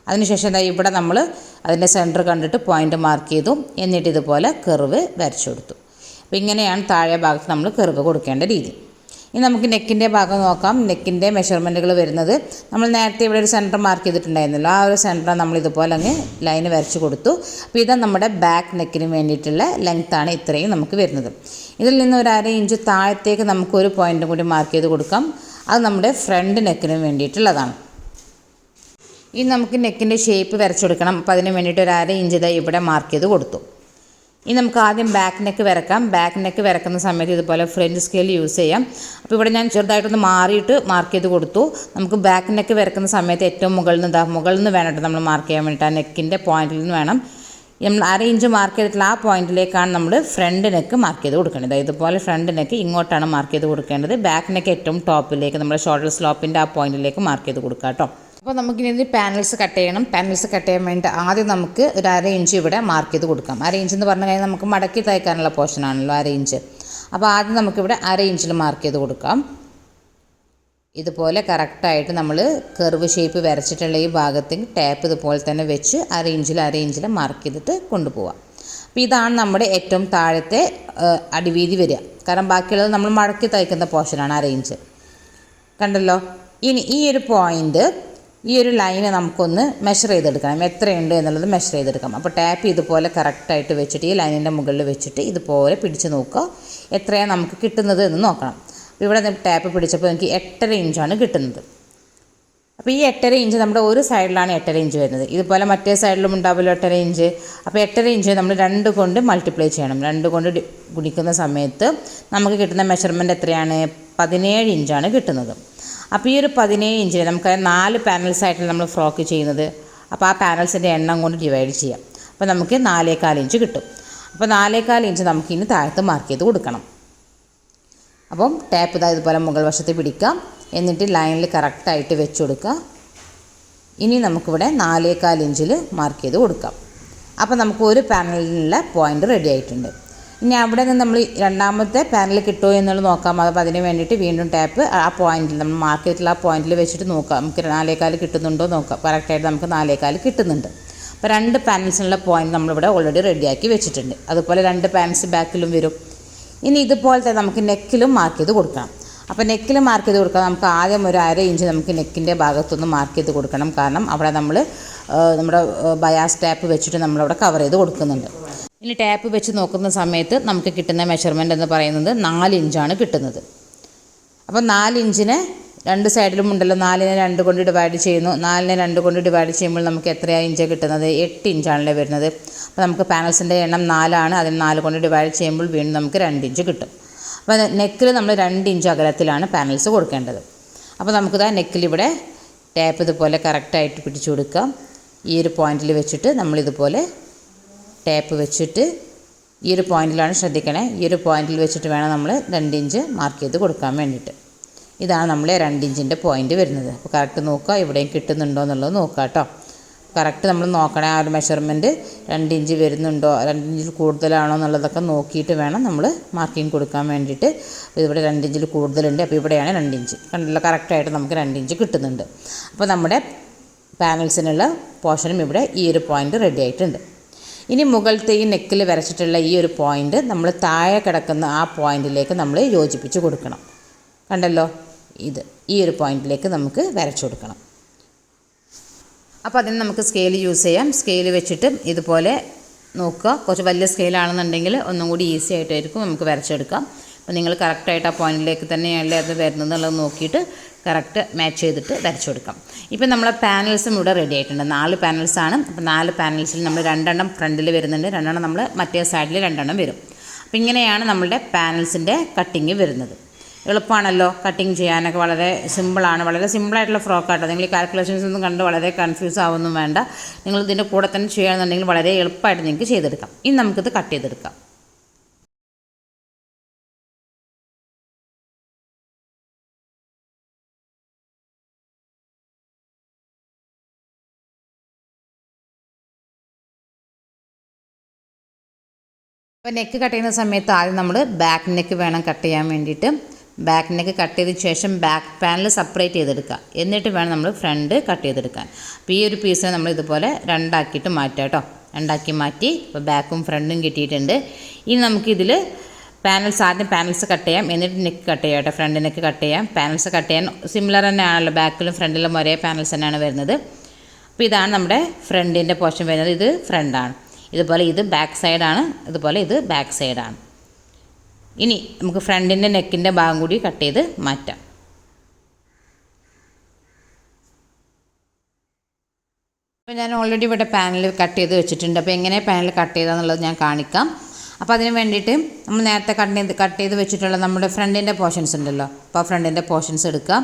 അതിനുശേഷം ഇവിടെ നമ്മൾ അതിൻ്റെ സെൻറ്റർ കണ്ടിട്ട് പോയിൻ്റ് മാർക്ക് ചെയ്തു. എന്നിട്ട് ഇതുപോലെ കർവ് വരച്ചു കൊടുത്തു. അപ്പോൾ ഇങ്ങനെയാണ് താഴെ ഭാഗത്ത് നമ്മൾ കർവ് കൊടുക്കേണ്ട രീതി. ഇനി നമുക്ക് നെക്കിൻ്റെ ഭാഗം നോക്കാം. നെക്കിൻ്റെ മെഷർമെൻറ്റുകൾ വരുന്നത് നമ്മൾ നേരത്തെ ഇവിടെ ഒരു സെൻറ്റർ മാർക്ക് ചെയ്തിട്ടുണ്ടായിരുന്നല്ലോ, ആ ഒരു സെൻറ്റർ നമ്മൾ ഇതുപോലെ അങ്ങ് ലൈന് വരച്ച് കൊടുത്തു. അപ്പോൾ ഇത് നമ്മുടെ ബാക്ക് നെക്കിന് വേണ്ടിയിട്ടുള്ള ലെങ്ത്താണ് ഇത്രയും നമുക്ക് വരുന്നത്. ഇതിൽ നിന്ന് ഒരു 1/2 ഇഞ്ച് താഴത്തേക്ക് നമുക്ക് ഒരു പോയിൻറ്റും കൂടി മാർക്ക് ചെയ്ത് കൊടുക്കാം. അത് നമ്മുടെ ഫ്രണ്ട് നെക്കിന് വേണ്ടിയിട്ടുള്ളതാണ്. ഇനി നമുക്ക് നെക്കിൻ്റെ ഷേപ്പ് വരച്ചു കൊടുക്കണം. അപ്പോൾ അതിന് വേണ്ടിയിട്ട് ഒരു 1/2 ഇഞ്ച് ഇവിടെ മാർക്ക് ചെയ്ത് കൊടുത്തു. ഇനി നമുക്ക് ആദ്യം ബാക്ക് നെക്ക് വരക്കാം. ബാക്ക് നെക്ക് വരക്കുന്ന സമയത്ത് ഇതുപോലെ ഫ്രഞ്ച് സ്കെയിൽ യൂസ് ചെയ്യാം. അപ്പോൾ ഇവിടെ ഞാൻ ചെറുതായിട്ടൊന്ന് മാറിയിട്ട് മാർക്ക് ചെയ്ത് കൊടുത്തു. നമുക്ക് ബാക്ക് നെക്ക് വരക്കുന്ന സമയത്ത് ഏറ്റവും മുകളിൽ നിന്ന് വേണം നമ്മൾ മാർക്ക് ചെയ്യാൻ വേണ്ടിയിട്ട്. ആ നെക്കിൻ്റെ പോയിന്റിൽ നിന്ന് വേണം. നമ്മൾ 1/2 ഇഞ്ച് മാർക്ക് ചെയ്തിട്ടുള്ള ആ പോയിന്റിലേക്കാണ് നമ്മൾ ഫ്രണ്ട് നെക്ക് മാർക്ക് ചെയ്ത് കൊടുക്കേണ്ടത്. ഇതുപോലെ ഫ്രണ്ട് നെക്ക് ഇങ്ങോട്ടാണ് മാർക്ക് ചെയ്ത് കൊടുക്കേണ്ടത്. ബാക്ക് നെക്ക് ഏറ്റവും ടോപ്പിലേക്ക് നമ്മുടെ ഷോൾഡർ സ്ലോപ്പിൻ്റെ ആ പോയിന്റിലേക്ക് മാർക്ക് ചെയ്ത് കൊടുക്കാം കേട്ടോ. അപ്പോൾ നമുക്കിനി ഇത് പാനൽസ് കട്ട് ചെയ്യണം. പാനൽസ് കട്ട് ചെയ്യാൻ വേണ്ടി ആദ്യം നമുക്ക് ഒരു 1/2 ഇഞ്ച് ഇവിടെ മാർക്ക് ചെയ്ത് കൊടുക്കാം. 1/2 ഇഞ്ച് എന്ന് പറഞ്ഞു കഴിഞ്ഞാൽ നമുക്ക് മടക്കി തയ്ക്കാനുള്ള പോർഷനാണല്ലോ 1/2 ഇഞ്ച്. അപ്പോൾ ആദ്യം നമുക്കിവിടെ 1/2 ഇഞ്ചിൽ മാർക്ക് ചെയ്ത് കൊടുക്കാം. ഇതുപോലെ കറക്റ്റായിട്ട് നമ്മൾ കർവ് ഷേപ്പ് വരച്ചിട്ടുള്ള ഈ ഭാഗത്തേക്ക് ടാപ്പ് ഇതുപോലെ തന്നെ വെച്ച് 1/2 ഇഞ്ചിൽ മാർക്ക് ചെയ്തിട്ട് കൊണ്ടുപോകാം. അപ്പോൾ ഇതാണ് നമ്മുടെ ഏറ്റവും താഴത്തെ അടിവീതി വരിക. കാരണം ബാക്കിയുള്ളത് നമ്മൾ മടക്കി തയ്ക്കുന്ന പോർഷനാണ് 1/2 ഇഞ്ച്. കണ്ടല്ലോ. ഇനി ഈ ഒരു പോയിൻ്റ്, ഈ ഒരു ലൈന് നമുക്കൊന്ന് മെഷർ ചെയ്തെടുക്കണം. എത്രയുണ്ട് എന്നുള്ളത് മെഷർ ചെയ്തെടുക്കാം. അപ്പോൾ ടാപ്പ് ഇതുപോലെ കറക്റ്റായിട്ട് വെച്ചിട്ട് ഈ ലൈനിൻ്റെ മുകളിൽ വെച്ചിട്ട് ഇതുപോലെ പിടിച്ച് നോക്കുക എത്രയാണ് നമുക്ക് കിട്ടുന്നത് എന്ന് നോക്കണം. അപ്പോൾ ഇവിടെ ടാപ്പ് പിടിച്ചപ്പോൾ എനിക്ക് 8.5 ഇഞ്ചാണ് കിട്ടുന്നത്. അപ്പോൾ ഈ 8.5 ഇഞ്ച് നമ്മുടെ ഒരു സൈഡിലാണ് 8.5 ഇഞ്ച് വരുന്നത്. ഇതുപോലെ മറ്റേ സൈഡിലും ഉണ്ടാവുമല്ലോ 8.5 ഇഞ്ച്. അപ്പോൾ 8.5 ഇഞ്ച് നമ്മൾ 2 കൊണ്ട് മൾട്ടിപ്ലൈ ചെയ്യണം. 2 കൊണ്ട് ഗുണിക്കുന്ന സമയത്ത് നമുക്ക് കിട്ടുന്ന മെഷർമെൻറ്റ് എത്രയാണ്? 17 ഇഞ്ചാണ് കിട്ടുന്നത്. അപ്പോൾ ഈ ഒരു 17 ഇഞ്ചിൽ നമുക്ക് 4 പാനൽസായിട്ടാണ് നമ്മൾ ഫ്രോക്ക് ചെയ്യുന്നത്. അപ്പോൾ ആ പാനൽസിൻ്റെ എണ്ണം കൊണ്ട് ഡിവൈഡ് ചെയ്യാം. അപ്പോൾ നമുക്ക് 4.25 ഇഞ്ച് കിട്ടും. അപ്പോൾ 4.25 ഇഞ്ച് നമുക്കിനി താഴത്ത് മാർക്ക് ചെയ്ത് കൊടുക്കണം. അപ്പം ടാപ്പ് ഇതുപോലെ മുകൾ വശത്ത് പിടിക്കാം. എന്നിട്ട് ലൈനിൽ കറക്റ്റായിട്ട് വെച്ച് കൊടുക്കുക. ഇനി നമുക്കിവിടെ 4.25 ഇഞ്ചിൽ മാർക്ക് ചെയ്ത് കൊടുക്കാം. അപ്പോൾ നമുക്ക് ഒരു പാനലിനുള്ള പോയിൻ്റ് റെഡി ആയിട്ടുണ്ട്. ഇനി അവിടെ നിന്ന് നമ്മൾ രണ്ടാമത്തെ പാനൽ കിട്ടുമോ എന്നുള്ളത് നോക്കാം. അപ്പോൾ അതിന് വേണ്ടിയിട്ട് വീണ്ടും ടാപ്പ് ആ പോയിന്റിൽ നമ്മൾ മാർക്ക് ചെയ്തിട്ടുള്ള ആ പോയിന്റിൽ വെച്ചിട്ട് നോക്കാം നമുക്ക് 4.25 കിട്ടുന്നുണ്ടോ നോക്കാം. കറക്റ്റായിട്ട് നമുക്ക് 4.25 കിട്ടുന്നുണ്ട്. അപ്പോൾ 2 പാനൽസിനുള്ള പോയിന്റ് നമ്മളിവിടെ ഓൾറെഡി റെഡിയാക്കി വെച്ചിട്ടുണ്ട്. അതുപോലെ 2 പാനൽസ് ബാക്കിലും വരും. ഇനി ഇതുപോലത്തെ നമുക്ക് നെക്കിലും മാർക്ക് ചെയ്ത് കൊടുക്കണം. അപ്പോൾ നെക്കിൽ മാർക്ക് ചെയ്ത് കൊടുക്കാം. നമുക്ക് ആദ്യം ഒരു 1/2 ഇഞ്ച് നമുക്ക് നെക്കിൻ്റെ ഭാഗത്തൊന്ന് മാർക്ക് ചെയ്ത് കൊടുക്കണം. കാരണം അവിടെ നമ്മൾ നമ്മുടെ ബയാസ് ടാപ്പ് വെച്ചിട്ട് നമ്മളവിടെ കവർ ചെയ്ത് കൊടുക്കുന്നുണ്ട്. ഇനി ടാപ്പ് വെച്ച് നോക്കുന്ന സമയത്ത് നമുക്ക് കിട്ടുന്ന മെഷർമെൻറ്റ് എന്ന് പറയുന്നത് 4 ഇഞ്ചാണ് കിട്ടുന്നത്. അപ്പോൾ 4 ഇഞ്ചിനെ 2 സൈഡിലും ഉണ്ടല്ലോ, 4നെ 2 കൊണ്ട് ഡിവൈഡ് ചെയ്യുന്നു. 4നെ 2 കൊണ്ട് ഡിവൈഡ് ചെയ്യുമ്പോൾ നമുക്ക് എത്രയാണ് ഇഞ്ച് കിട്ടുന്നത്? 8 ഇഞ്ചാണല്ലേ വരുന്നത്. അപ്പോൾ നമുക്ക് പാനൽസിൻ്റെ എണ്ണം 4 ആണ്. അതിന് 4 കൊണ്ട് ഡിവൈഡ് ചെയ്യുമ്പോൾ വീണ്ടും നമുക്ക് 2 ഇഞ്ച് കിട്ടും. അപ്പോൾ നെക്കിൽ നമ്മൾ 2 ഇഞ്ച് അകലത്തിലാണ് പാനൽസ് കൊടുക്കേണ്ടത്. അപ്പോൾ നമുക്കിതാ നെക്കിലിവിടെ ടാപ്പ് ഇതുപോലെ കറക്റ്റായിട്ട് പിടിച്ചു കൊടുക്കാം. ഈ ഒരു പോയിന്റിൽ വെച്ചിട്ട് നമ്മളിതുപോലെ ടാപ്പ് വെച്ചിട്ട് ഈ ഒരു പോയിന്റിലാണ് ശ്രദ്ധിക്കണേ. ഈ ഒരു പോയിന്റിൽ വെച്ചിട്ട് വേണം നമ്മൾ 2 ഇഞ്ച് മാർക്ക് ചെയ്ത് കൊടുക്കാൻ വേണ്ടിയിട്ട്. ഇതാണ് നമ്മളെ 2 ഇഞ്ചിൻ്റെ പോയിന്റ് വരുന്നത്. അപ്പോൾ കറക്റ്റ് നോക്കുക, ഇവിടെയും കിട്ടുന്നുണ്ടോ എന്നുള്ളത് നോക്കുക കേട്ടോ. കറക്റ്റ് നമ്മൾ നോക്കണേ ആ ഒരു മെഷർമെൻറ്റ് 2 ഇഞ്ച് വരുന്നുണ്ടോ, 2 ഇഞ്ചിൽ കൂടുതലാണോ എന്നുള്ളതൊക്കെ നോക്കിയിട്ട് വേണം നമ്മൾ മാർക്കിങ് കൊടുക്കാൻ വേണ്ടിയിട്ട്. ഇവിടെ 2 ഇഞ്ചിൽ കൂടുതലുണ്ട്, അപ്പോൾ ഇവിടെയാണ് 2 ഇഞ്ച് കണ്ടല്ലോ. കറക്റ്റായിട്ട് നമുക്ക് 2 ഇഞ്ച് കിട്ടുന്നുണ്ട്. അപ്പോൾ നമ്മുടെ പാനൽസിനുള്ള പോർഷനും ഇവിടെ ഈ ഒരു പോയിന്റ് റെഡി ആയിട്ടുണ്ട്. ഇനി മുകളിലത്തെ ഈ നെക്കിൽ വരച്ചിട്ടുള്ള ഈ ഒരു പോയിന്റ് നമ്മൾ താഴെ കിടക്കുന്ന ആ പോയിന്റിലേക്ക് നമ്മൾ യോജിപ്പിച്ച് കൊടുക്കണം. കണ്ടല്ലോ, ഈ ഒരു പോയിന്റിലേക്ക് നമുക്ക് വരച്ചു കൊടുക്കണം. അപ്പോൾ അതിന് നമുക്ക് സ്കെയിൽ യൂസ് ചെയ്യാം. സ്കെയിൽ വെച്ചിട്ട് ഇതുപോലെ നോക്കുക. കുറച്ച് വലിയ സ്കെയിലാണെന്നുണ്ടെങ്കിൽ ഒന്നും കൂടി ഈസി ആയിട്ടായിരിക്കും നമുക്ക് വരച്ചെടുക്കാം. അപ്പോൾ നിങ്ങൾ കറക്റ്റായിട്ട് ആ പോയിന്റിലേക്ക് തന്നെയല്ലേ അത് വരുന്നത് എന്നുള്ളത് നോക്കിയിട്ട് കറക്റ്റ് മാച്ച് ചെയ്തിട്ട് വരച്ചു കൊടുക്കാം. ഇപ്പം നമ്മളെ പാനൽസും ഇവിടെ റെഡി ആയിട്ടുണ്ട്. 4 പാനൽസാണ്. അപ്പോൾ 4 പാനൽസിൽ നമ്മൾ 2 ഫ്രണ്ടിൽ വരുന്നുണ്ട്, 2 നമ്മൾ മറ്റേ സൈഡിൽ 2 വരും. അപ്പോൾ ഇങ്ങനെയാണ് നമ്മളുടെ പാനൽസിൻ്റെ കട്ടിങ് വരുന്നത്. എളുപ്പമാണല്ലോ കട്ടിങ് ചെയ്യാനൊക്കെ, വളരെ സിമ്പിളാണ്. വളരെ സിമ്പിളായിട്ടുള്ള ഫ്രോക്കാട്ടോ. നിങ്ങൾ ഈ കാൽക്കുലേഷൻസ് ഒന്നും കണ്ട് വളരെ കൺഫ്യൂസ് ആവുമൊന്നും വേണ്ട. നിങ്ങൾ ഇതിൻ്റെ കൂടെ തന്നെ ചെയ്യുകയാണെന്നുണ്ടെങ്കിൽ വളരെ എളുപ്പമായിട്ട് നിങ്ങൾക്ക് ചെയ്തെടുക്കാം. ഇനി നമുക്കിത് കട്ട് ചെയ്തെടുക്കാം. അപ്പോൾ നെക്ക് കട്ട് ചെയ്യുന്ന സമയത്ത് ആദ്യം നമ്മൾ ബാക്ക് നെക്ക് വേണം കട്ട് ചെയ്യാൻ വേണ്ടിയിട്ട്. ബാക്ക് നെക്ക് കട്ട് ചെയ്തതിന് ശേഷം ബാക്ക് പാനൽ സെപ്പറേറ്റ് ചെയ്തെടുക്കുക. എന്നിട്ട് വേണം നമ്മൾ ഫ്രണ്ട് കട്ട് ചെയ്തെടുക്കാൻ. അപ്പോൾ ഈ ഒരു പീസിനെ നമ്മൾ ഇതുപോലെ 2 ആക്കിയിട്ട് മാറ്റാം കേട്ടോ. 2 ആക്കി മാറ്റി. ഇപ്പോൾ ബാക്കും ഫ്രണ്ടും കിട്ടിയിട്ടുണ്ട്. ഇനി നമുക്കിതിൽ ആദ്യം പാനൽസ് കട്ട് ചെയ്യാം, എന്നിട്ട് നെക്ക് കട്ട് ചെയ്യാം കേട്ടോ. ഫ്രണ്ട് നെക്ക് കട്ട് ചെയ്യാം. പാനൽസ് കട്ട് ചെയ്യാൻ സിമിലർ തന്നെയാണല്ലോ, ബാക്കിലും ഫ്രണ്ടിലും ഒരേ പാനൽസ് തന്നെയാണ് വരുന്നത്. അപ്പോൾ ഇതാണ് നമ്മുടെ ഫ്രണ്ടിൻ്റെ പോർഷൻ വരുന്നത്. ഇത് ഫ്രണ്ടാണ്. ഇതുപോലെ ഇത് ബാക്ക് സൈഡാണ്, ഇതുപോലെ ഇത് ബാക്ക് സൈഡാണ്. ഇനി നമുക്ക് ഫ്രണ്ടിൻ്റെ നെക്കിൻ്റെ ഭാഗം കൂടി കട്ട് ചെയ്ത് മാറ്റാം. അപ്പോൾ ഞാൻ ഓൾറെഡി ഇവിടെ പാനൽ കട്ട് ചെയ്ത് വെച്ചിട്ടുണ്ട്. അപ്പോൾ എങ്ങനെ പാനൽ കട്ട് ചെയ്താന്നുള്ളത് ഞാൻ കാണിക്കാം. അപ്പോൾ അതിന് വേണ്ടിയിട്ട് നമ്മൾ നേരത്തെ കട്ട് ചെയ്ത് വെച്ചിട്ടുള്ള നമ്മുടെ ഫ്രണ്ടിൻ്റെ പോർഷൻസ് ഉണ്ടല്ലോ, അപ്പോൾ ഫ്രണ്ടിൻ്റെ പോർഷൻസ് എടുക്കാം.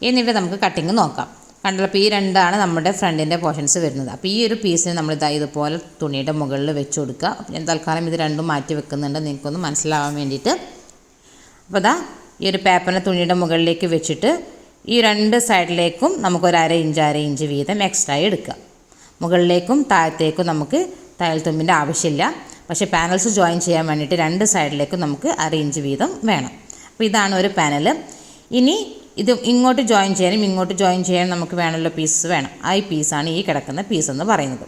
എന്നിട്ട് നമുക്ക് കട്ടിങ് നോക്കാം. കണ്ടല്ലോ, അപ്പോൾ ഈ 2 നമ്മുടെ ഫ്രണ്ടിൻ്റെ പോർഷൻസ് വരുന്നത്. അപ്പോൾ ഈ ഒരു പീസിന് നമ്മൾ ഇതുപോലെ തുണിയുടെ മുകളിൽ വെച്ച് കൊടുക്കുക. ഞാൻ തൽക്കാലം ഇത് 2 മാറ്റി വെക്കുന്നുണ്ട് നിങ്ങൾക്കൊന്ന് മനസ്സിലാവാൻ വേണ്ടിയിട്ട്. അപ്പോൾ ഈ ഒരു പേപ്പറിനെ തുണിയുടെ മുകളിലേക്ക് വെച്ചിട്ട് ഈ 2 സൈഡിലേക്കും നമുക്കൊരു 1/2 ഇഞ്ച് വീതം എക്സ്ട്രാ എടുക്കുക. മുകളിലേക്കും താഴത്തേക്കും നമുക്ക് തയ്യൽ തുമ്പിൻ്റെ ആവശ്യമില്ല. പക്ഷേ പാനൽസ് ജോയിൻ ചെയ്യാൻ വേണ്ടിയിട്ട് 2 സൈഡിലേക്കും നമുക്ക് 1/2 ഇഞ്ച് വീതം വേണം. അപ്പോൾ ഇതാണ് ഒരു പാനൽ. ഇനി ഇത് ഇങ്ങോട്ട് ജോയിൻ ചെയ്യാനും നമുക്ക് വേണമല്ലോ, പീസ് വേണം. ആ ഈ പീസാണ് ഈ കിടക്കുന്ന പീസ് എന്ന് പറയുന്നത്.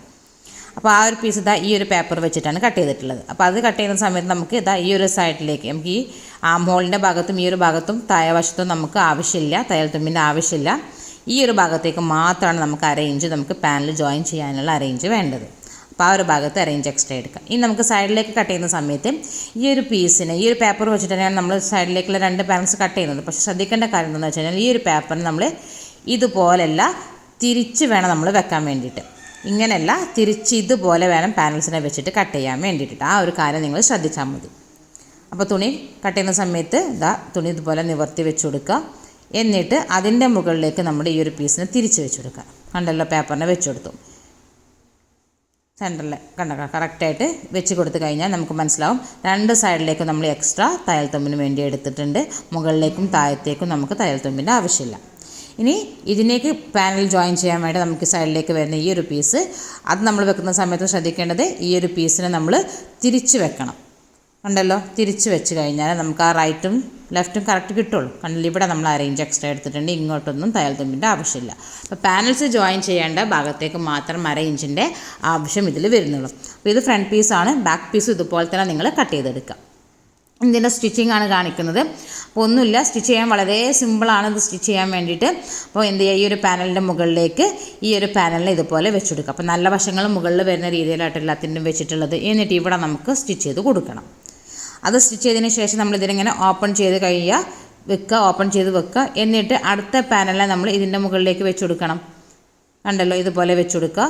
അപ്പോൾ ആ ഒരു പീസ് ഈ ഒരു പേപ്പർ വെച്ചിട്ടാണ് കട്ട് ചെയ്തിട്ടുള്ളത്. അപ്പോൾ അത് കട്ട് ചെയ്യുന്ന സമയത്ത് നമുക്ക് ഈ ഒരു സൈഡിലേക്ക് നമുക്ക് ഈ ആം ഹോളിൻ്റെ ഭാഗത്തും ഈ ഒരു ഭാഗത്തും താഴെ വശത്തും നമുക്ക് ആവശ്യമില്ല, തയ്യൽ തുമ്പിൻ്റെ ആവശ്യമില്ല. ഈ ഒരു ഭാഗത്തേക്ക് മാത്രമാണ് നമുക്ക് 1/2 ഇഞ്ച് നമുക്ക് പാനൽ ജോയിൻ ചെയ്യാനുള്ള 1/2 ഇഞ്ച് വേണ്ടത്. അപ്പോൾ ആ ഒരു ഭാഗത്ത് 1/2 ഇഞ്ച് എക്സ്ട്രാ എടുക്കാം. ഇനി നമുക്ക് സൈഡിലേക്ക് കട്ട് ചെയ്യുന്ന സമയത്ത് ഈ ഒരു പീസിന് ഈ ഒരു പേപ്പർ വെച്ചിട്ട് തന്നെയാണ് നമ്മൾ സൈഡിലേക്കുള്ള 2 പാനൽസ് കട്ട് ചെയ്യുന്നത്. പക്ഷേ ശ്രദ്ധിക്കേണ്ട കാര്യം എന്താണെന്ന് വെച്ച് കഴിഞ്ഞാൽ ഈ ഒരു പേപ്പറിന് നമ്മൾ ഇതുപോലെയല്ല, തിരിച്ച് വേണം നമ്മൾ വെക്കാൻ വേണ്ടിയിട്ട്. ഇങ്ങനെയല്ല, തിരിച്ച് ഇതുപോലെ വേണം പാനൽസിനെ വെച്ചിട്ട് കട്ട് ചെയ്യാൻ വേണ്ടിയിട്ട്. ആ ഒരു കാര്യം നിങ്ങൾ ശ്രദ്ധിച്ചാൽ മതി. അപ്പോൾ തുണി കട്ട് ചെയ്യുന്ന സമയത്ത് തുണി ഇതുപോലെ നിവർത്തി വെച്ച് കൊടുക്കുക. എന്നിട്ട് അതിൻ്റെ മുകളിലേക്ക് നമ്മുടെ ഈ ഒരു പീസിനെ തിരിച്ച് വെച്ച് കൊടുക്കുക. കണ്ടല്ലോ, പേപ്പറിനെ വെച്ച് കൊടുത്തു. സെൻറ്ററിൽ കറക്റ്റായിട്ട് വെച്ച് കൊടുത്തു കഴിഞ്ഞാൽ നമുക്ക് മനസ്സിലാവും 2 സൈഡിലേക്കും നമ്മൾ എക്സ്ട്രാ തയ്യൽ തുമ്പിന് വേണ്ടി എടുത്തിട്ടുണ്ട്. മുകളിലേക്കും താഴത്തേക്കും നമുക്ക് തയ്യൽ തുമ്പിൻ്റെ ആവശ്യമില്ല. ഇനി ഇതിലേക്ക് പാനൽ ജോയിൻ ചെയ്യാൻ വേണ്ടി നമുക്ക് സൈഡിലേക്ക് വരുന്ന ഈ ഒരു പീസ് അത് നമ്മൾ വെക്കുന്ന സമയത്ത് ശ്രദ്ധിക്കേണ്ടത് ഈ ഒരു പീസിനെ നമ്മൾ തിരിച്ച് വെക്കണം. കണ്ടല്ലോ, തിരിച്ച് വെച്ച് കഴിഞ്ഞാൽ നമുക്ക് ആ റൈറ്റും ലെഫ്റ്റും കറക്റ്റ് കിട്ടുള്ളൂ. കണ്ടില്ല, ഇവിടെ നമ്മൾ അറേഞ്ച് എക്സ്ട്രാ എടുത്തിട്ടുണ്ട്, ഇങ്ങോട്ടൊന്നും തയ്യൽ തുമ്പിൻ്റെ ആവശ്യമില്ല. അപ്പോൾ പാനൽസ് ജോയിൻ ചെയ്യേണ്ട ഭാഗത്തേക്ക് മാത്രം അറേഞ്ചിൻ്റെ ആവശ്യം ഇതിൽ വരുന്നുള്ളൂ. അപ്പോൾ ഇത് ഫ്രണ്ട് പീസാണ്. ബാക്ക് പീസും ഇതുപോലെ തന്നെ നിങ്ങൾ കട്ട് ചെയ്തെടുക്കുക. ഇതിൻ്റെ സ്റ്റിച്ചിങ് ആണ് കാണിക്കുന്നത്. അപ്പോൾ ഒന്നുമില്ല, സ്റ്റിച്ച് ചെയ്യാൻ വളരെ സിമ്പിളാണ് ഇത് സ്റ്റിച്ച് ചെയ്യാൻ വേണ്ടിയിട്ട്. അപ്പോൾ എന്ത് ചെയ്യുക, ഈ ഒരു പാനലിൻ്റെ മുകളിലേക്ക് ഈ ഒരു പാനലിനെ ഇതുപോലെ വെച്ചെടുക്കുക. അപ്പോൾ നല്ല വശങ്ങൾ മുകളിൽ വരുന്ന രീതിയിലായിട്ട് എല്ലാത്തിനും വെച്ചിട്ടുള്ളത്. എന്നിട്ട് ഇവിടെ നമുക്ക് സ്റ്റിച്ച് ചെയ്ത് കൊടുക്കണം. അത് സ്റ്റിച്ച് ചെയ്തതിന് ശേഷം നമ്മൾ ഇതിനിങ്ങനെ ഓപ്പൺ ചെയ്ത് വെക്കുക, ഓപ്പൺ ചെയ്ത് വെക്കുക. എന്നിട്ട് അടുത്ത പാനലിനെ നമ്മൾ ഇതിൻ്റെ മുകളിലേക്ക് വെച്ച് കൊടുക്കണം. കണ്ടല്ലോ, ഇതുപോലെ വെച്ച് കൊടുക്കുക.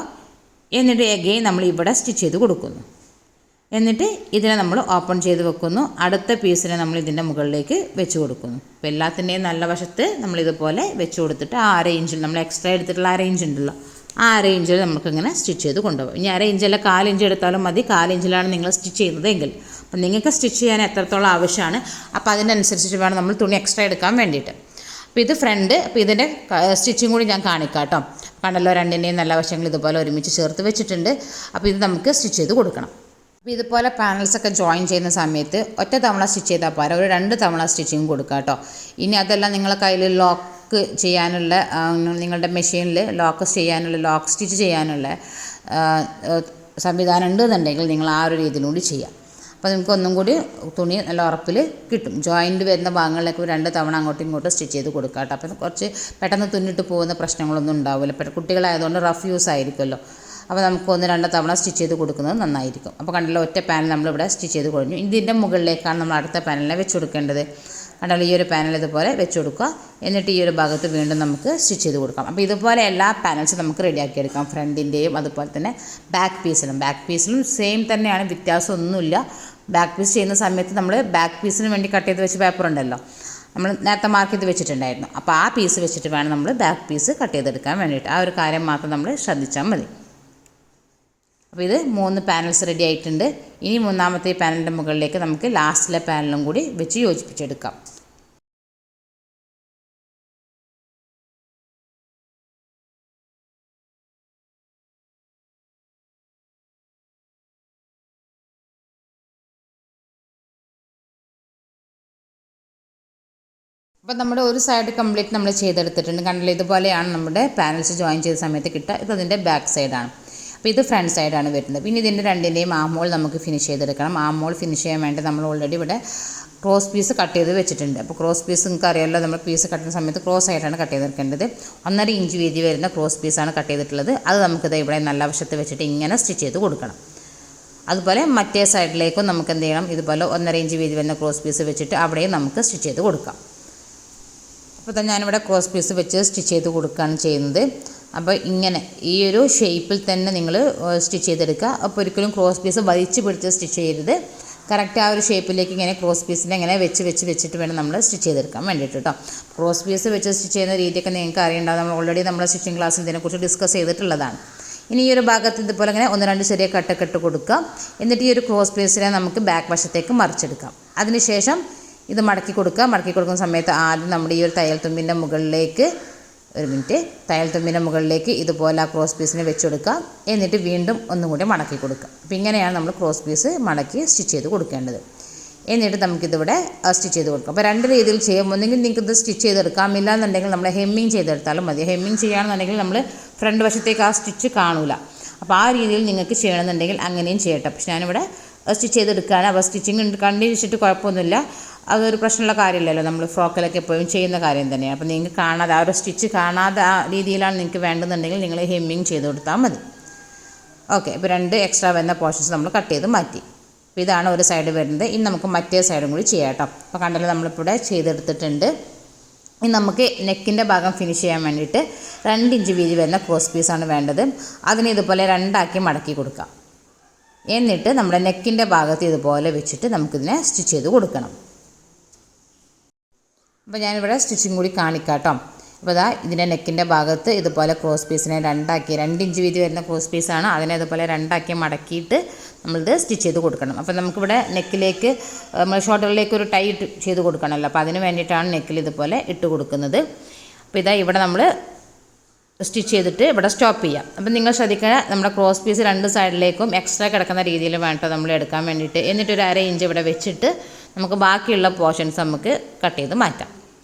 എന്നിട്ട് എഗെയിൻ നമ്മൾ ഇവിടെ സ്റ്റിച്ച് ചെയ്ത് കൊടുക്കുന്നു. എന്നിട്ട് ഇതിനെ നമ്മൾ ഓപ്പൺ ചെയ്ത് വെക്കുന്നു. അടുത്ത പീസിനെ നമ്മൾ ഇതിൻ്റെ മുകളിലേക്ക് വെച്ച് കൊടുക്കുന്നു. അപ്പോൾ എല്ലാത്തിൻ്റെയും നല്ല വശത്ത് നമ്മളിതുപോലെ വെച്ച് കൊടുത്തിട്ട് ആ അറേഞ്ചിൽ നമ്മൾ എക്സ്ട്രാ എടുത്തിട്ടുള്ള അറേഞ്ച് ഉണ്ടല്ലോ, ആ അറേഞ്ചിൽ നമുക്കിങ്ങനെ സ്റ്റിച്ച് ചെയ്ത് കൊണ്ടുപോകാം. ഇനി അറേഞ്ചല്ല 4 ഇഞ്ച് എടുത്താലും മതി. 4 ഇഞ്ചിലാണ് നിങ്ങൾ സ്റ്റിച്ച് ചെയ്യുന്നതെങ്കിൽ. അപ്പം നിങ്ങൾക്ക് സ്റ്റിച്ച് ചെയ്യാൻ എത്രത്തോളം ആവശ്യമാണ്, അപ്പോൾ അതിനനുസരിച്ചിട്ട് വേണം നമ്മൾ തുണി എക്സ്ട്രാ എടുക്കാൻ വേണ്ടിയിട്ട്. അപ്പോൾ ഇത് ഫ്രണ്ട്. അപ്പോൾ ഇതിൻ്റെ സ്റ്റിച്ചിങ് കൂടി ഞാൻ കാണിക്കാം കേട്ടോ. കണ്ടല്ലോ, രണ്ടിൻ്റെയും നല്ല വശങ്ങൾ ഇതുപോലെ ഒരുമിച്ച് ചേർത്ത് വെച്ചിട്ടുണ്ട്. അപ്പോൾ ഇത് നമുക്ക് സ്റ്റിച്ച് ചെയ്ത് കൊടുക്കണം. അപ്പോൾ ഇതുപോലെ പാനൽസൊക്കെ ജോയിൻ ചെയ്യുന്ന സമയത്ത് ഒറ്റ തവണ സ്റ്റിച്ച് ചെയ്താൽ പോരാ, ഒരു 2 തവണ സ്റ്റിച്ചിങ് കൊടുക്കുക കേട്ടോ. ഇനി അതെല്ലാം നിങ്ങളുടെ കയ്യിൽ ലോക്ക് ചെയ്യാനുള്ള, നിങ്ങളുടെ മെഷീനിൽ ലോക്ക് സ്റ്റിച്ച് ചെയ്യാനുള്ള സംവിധാനം ഉണ്ടെന്നുണ്ടെങ്കിൽ നിങ്ങൾ ആ ഒരു രീതിയിലൂടെ ചെയ്യാം. അപ്പോൾ നിങ്ങൾക്ക് ഒന്നും കൂടി തുണി നല്ല ഉറപ്പിൽ കിട്ടും. ജോയിൻറ്റ് വരുന്ന ഭാഗങ്ങളിലേക്ക് 2 തവണ അങ്ങോട്ടും ഇങ്ങോട്ടും സ്റ്റിച്ച് ചെയ്ത് കൊടുക്കുക കേട്ടോ. അപ്പോൾ കുറച്ച് പെട്ടെന്ന് തുന്നിട്ട് പോകുന്ന പ്രശ്നങ്ങളൊന്നും ഉണ്ടാവില്ല. കുട്ടികളായതുകൊണ്ട് റഫ് യൂസ് ആയിരിക്കുമല്ലോ. അപ്പോൾ നമുക്ക് 1-2 തവണ സ്റ്റിച്ച് ചെയ്ത് കൊടുക്കുന്നത് നന്നായിരിക്കും. അപ്പോൾ കണ്ടല്ലോ, ഒറ്റ പാനൽ നമ്മളിവിടെ സ്റ്റിച്ച് ചെയ്ത് കഴിഞ്ഞു. ഇതിൻ്റെ മുകളിലേക്കാണ് നമ്മൾ അടുത്ത പാനലിനെ വെച്ച് കൊടുക്കേണ്ടത്. കണ്ടല്ലോ, ഈ ഒരു പാനൽ ഇതുപോലെ വെച്ച് കൊടുക്കുക. എന്നിട്ട് ഈ ഒരു ഭാഗത്ത് വീണ്ടും നമുക്ക് സ്റ്റിച്ച് ചെയ്ത് കൊടുക്കാം. അപ്പോൾ ഇതുപോലെ എല്ലാ പാനൽസും നമുക്ക് റെഡിയാക്കി എടുക്കാം. ഫ്രണ്ടിൻ്റെയും അതുപോലെ തന്നെ ബാക്ക് പീസിലും സെയിം തന്നെയാണ്, വ്യത്യാസമൊന്നുമില്ല. ബാക്ക് പീസ് ചെയ്യുന്ന സമയത്ത് നമ്മൾ ബാക്ക് പീസിന് വേണ്ടി കട്ട് ചെയ്ത് വെച്ച പേപ്പർ ഉണ്ടല്ലോ, നമ്മൾ നേരത്തെ മാർക്ക് ചെയ്ത് വെച്ചിട്ടുണ്ടായിരുന്നു. അപ്പോൾ ആ പീസ് വെച്ചിട്ട് വേണം നമ്മൾ ബാക്ക് പീസ് കട്ട് ചെയ്തെടുക്കാൻ വേണ്ടിയിട്ട്. ആ ഒരു കാര്യം മാത്രം നമ്മൾ ശ്രദ്ധിച്ചാൽ മതി. അപ്പോൾ ഇത് 3 പാനൽസ് റെഡി ആയിട്ടുണ്ട്. ഇനി 3ാമത്തെ പാനലിൻ്റെ മുകളിലേക്ക് നമുക്ക് ലാസ്റ്റിലെ പാനലും കൂടി വെച്ച് യോജിപ്പിച്ചെടുക്കാം. അപ്പോൾ നമ്മുടെ ഒരു സൈഡ് കംപ്ലീറ്റ് നമ്മൾ ചെയ്തെടുത്തിട്ടുണ്ട്. കണ്ടില്ല, ഇതുപോലെയാണ് നമ്മുടെ പാനൽസ് ജോയിൻ ചെയ്ത സമയത്ത് കിട്ടുക. ഇത് അതിൻ്റെ ബാക്ക് സൈഡാണ്. അപ്പോൾ ഇത് ഫ്രണ്ട് സൈഡാണ് വരുന്നത്. പിന്നെ ഇതിൻ്റെ രണ്ടിൻ്റെയും ആമോൾ നമുക്ക് ഫിനിഷ് ചെയ്തെടുക്കണം. ആമോൾ ഫിനിഷ് ചെയ്യാൻ വേണ്ടി നമ്മൾ ഓൾറെഡി ഇവിടെ ക്രോസ് പീസ് കട്ട് ചെയ്ത് വെച്ചിട്ടുണ്ട്. അപ്പോൾ ക്രോസ് പീസ് നിങ്ങൾക്ക് അറിയാമല്ലോ, നമ്മൾ പീസ് കട്ടുന്ന സമയത്ത് ക്രോസ് ആയിട്ടാണ് കട്ട് ചെയ്തെടുക്കേണ്ടത്. 1.5 ഇഞ്ച് വീതി വരുന്ന ക്രോസ് പീസാണ് കട്ട് ചെയ്തിട്ടുള്ളത്. അത് നമുക്കിത് ഇവിടെ നല്ല വശത്ത് വെച്ചിട്ട് ഇങ്ങനെ സ്റ്റിച്ച് ചെയ്ത് കൊടുക്കണം. അതുപോലെ മറ്റേ സൈഡിലേക്കും നമുക്ക് എന്ത് ചെയ്യണം, ഇതുപോലെ 1.5 ഇഞ്ച് വീതി വരുന്ന ക്രോസ് പീസ് വെച്ചിട്ട് അവിടെയും നമുക്ക് സ്റ്റിച്ച് ചെയ്ത് കൊടുക്കാം. അപ്പോൾ ഞാനിവിടെ ക്രോസ് പീസ് വെച്ച് സ്റ്റിച്ച് ചെയ്ത് കൊടുക്കുകയാണ് ചെയ്യുന്നത്. അപ്പോൾ ഇങ്ങനെ ഈ ഒരു ഷേപ്പിൽ തന്നെ നിങ്ങൾ സ്റ്റിച്ച് ചെയ്തെടുക്കുക. അപ്പോൾ ഒരിക്കലും ക്രോസ് പീസ് വലിച്ച് പിടിച്ച് സ്റ്റിച്ച് ചെയ്യരുത്. കറക്റ്റ് ആ ഒരു ഷേപ്പിലേക്ക് ഇങ്ങനെ ക്രോസ് പീസിനെ ഇങ്ങനെ വെച്ചിട്ട് വേണം നമ്മൾ സ്റ്റിച്ച് ചെയ്തെടുക്കാൻ വേണ്ടിയിട്ട് കേട്ടോ. ക്രോസ് പീസ് വെച്ച് സ്റ്റിച്ച് ചെയ്യുന്ന രീതിയൊക്കെ നിങ്ങൾക്ക് അറിയേണ്ടത്, നമ്മൾ ഓൾറെഡി നമ്മുടെ സ്റ്റിച്ചിങ് ക്ലാസ്സിൽ ഇതിനെക്കുറിച്ച് ഡിസ്കസ് ചെയ്തിട്ടുള്ളതാണ്. ഇനി ഈ ഒരു ഭാഗത്ത് ഇതുപോലെ ഇങ്ങനെ 1-2 ചെറിയ കട്ടൊക്കെ ഇട്ട് കൊടുക്കുക. എന്നിട്ട് ഈ ഒരു ക്രോസ് പീസിനെ നമുക്ക് ബാക്ക് വശത്തേക്ക് മറിച്ചെടുക്കാം. അതിനുശേഷം ഇത് മടക്കി കൊടുക്കുന്ന സമയത്ത് ആദ്യം നമ്മുടെ ഈ ഒരു തയ്യൽ തുമ്പിൻ്റെ മുകളിലേക്ക് ഇതുപോലെ ആ ക്രോസ് പീസിനെ വെച്ച് കൊടുക്കുക. എന്നിട്ട് വീണ്ടും ഒന്നും കൂടി മടക്കി കൊടുക്കുക. അപ്പോൾ ഇങ്ങനെയാണ് നമ്മൾ ക്രോസ് പീസ് മടക്കി സ്റ്റിച്ച് ചെയ്ത് കൊടുക്കേണ്ടത്. എന്നിട്ട് നമുക്കിതിവിടെ സ്റ്റിച്ച് ചെയ്ത് കൊടുക്കാം. അപ്പോൾ 2 രീതിയിൽ ചെയ്യാം. ഒന്നെങ്കിൽ നിങ്ങൾക്കിത് സ്റ്റിച്ച് ചെയ്തെടുക്കാം, ഇല്ലാന്നുണ്ടെങ്കിൽ നമ്മൾ ഹെമ്മിങ് ചെയ്തെടുത്താലും മതി. ഹെമ്മിങ് ചെയ്യുകയാണെന്നുണ്ടെങ്കിൽ നമ്മൾ ഫ്രണ്ട് വശത്തേക്ക് ആ സ്റ്റിച്ച് കാണൂല. അപ്പോൾ ആ രീതിയിൽ നിങ്ങൾക്ക് ചെയ്യണമെന്നുണ്ടെങ്കിൽ അങ്ങനെയും ചെയ്യട്ടെ. പക്ഷെ ഞാനിവിടെ സ്റ്റിച്ച് ചെയ്തെടുക്കുകയാണ്. അപ്പോൾ സ്റ്റിച്ചിങ് കണ്ടിരിച്ചിട്ട് കുഴപ്പമൊന്നുമില്ല, അതൊരു പ്രശ്നമുള്ള കാര്യമില്ലല്ലോ. നമ്മൾ ഫ്രോക്കിലൊക്കെ എപ്പോഴും ചെയ്യുന്ന കാര്യം തന്നെയാണ്. അപ്പോൾ നിങ്ങൾക്ക് കാണാതെ ആ ഒരു സ്റ്റിച്ച് കാണാതെ ആ രീതിയിലാണ് നിങ്ങൾക്ക് വേണ്ടതെന്നുണ്ടെങ്കിൽ നിങ്ങൾ ഹെമ്മിങ് ചെയ്ത് കൊടുത്താൽ മതി. ഓക്കെ, ഇപ്പോൾ 2 എക്സ്ട്രാ വരുന്ന പോർഷൻസ് നമ്മൾ കട്ട് ചെയ്ത് മാറ്റി. അപ്പോൾ ഇതാണ് ഒരു സൈഡ് വരുന്നത്. ഇനി നമുക്ക് മറ്റേ സൈഡും കൂടി ചെയ്യാം കേട്ടോ. അപ്പോൾ കണ്ടല്ലോ, നമ്മളിപ്പോൾ ഇവിടെ ചെയ്തെടുത്തിട്ടുണ്ട്. ഇനി നമുക്ക് നെക്കിൻ്റെ ഭാഗം ഫിനിഷ് ചെയ്യാൻ വേണ്ടിയിട്ട് 2 ഇഞ്ച് വീതി വരുന്ന ക്രോസ് പീസാണ് വേണ്ടത്. അതിന് ഇതുപോലെ 2 ആക്കി മടക്കി കൊടുക്കാം. എന്നിട്ട് നമ്മുടെ നെക്കിൻ്റെ ഭാഗത്ത് ഇതുപോലെ വെച്ചിട്ട് നമുക്കിതിനെ സ്റ്റിച്ച് ചെയ്ത് കൊടുക്കണം. അപ്പോൾ ഞാനിവിടെ സ്റ്റിച്ചിങ് കൂടി കാണിക്കാം കേട്ടോ. അപ്പോൾ ഇതാ ഇതിൻ്റെ നെക്കിൻ്റെ ഭാഗത്ത് ഇതുപോലെ ക്രോസ് പീസിനെ 2 ആക്കി, 2 ഇഞ്ച് വീതി വരുന്ന ക്രോസ് പീസാണ്, അതിനെ ഇതുപോലെ 2 ആക്കി മടക്കിയിട്ട് നമ്മളിത് സ്റ്റിച്ച് ചെയ്ത് കൊടുക്കണം. അപ്പോൾ നമുക്കിവിടെ നെക്കിലേക്ക് നമ്മൾ ഷോൾഡറിലേക്ക് ഒരു ടൈ ചെയ്ത് കൊടുക്കണമല്ലോ. അപ്പോൾ അതിന് വേണ്ടിയിട്ടാണ് നെക്കിൽ ഇതുപോലെ ഇട്ട് കൊടുക്കുന്നത്. അപ്പോൾ അപ്പോൾ ഇതാ ഇവിടെ നമ്മൾ സ്റ്റിച്ച് ചെയ്തിട്ട് ഇവിടെ സ്റ്റോപ്പ് ചെയ്യാം. അപ്പം നിങ്ങൾ ശ്രദ്ധിക്കുക, നമ്മുടെ ക്രോസ് പീസ് രണ്ട് സൈഡിലേക്കും എക്സ്ട്രാ കിടക്കുന്ന രീതിയിൽ വേണ്ട നമ്മൾ എടുക്കാൻ വേണ്ടിയിട്ട്. എന്നിട്ടൊരു 1/2 ഇഞ്ച് ഇവിടെ വെച്ചിട്ട് നമുക്ക് ബാക്കിയുള്ള പോർഷൻസ് നമുക്ക് കട്ട് ചെയ്ത് മാറ്റാം.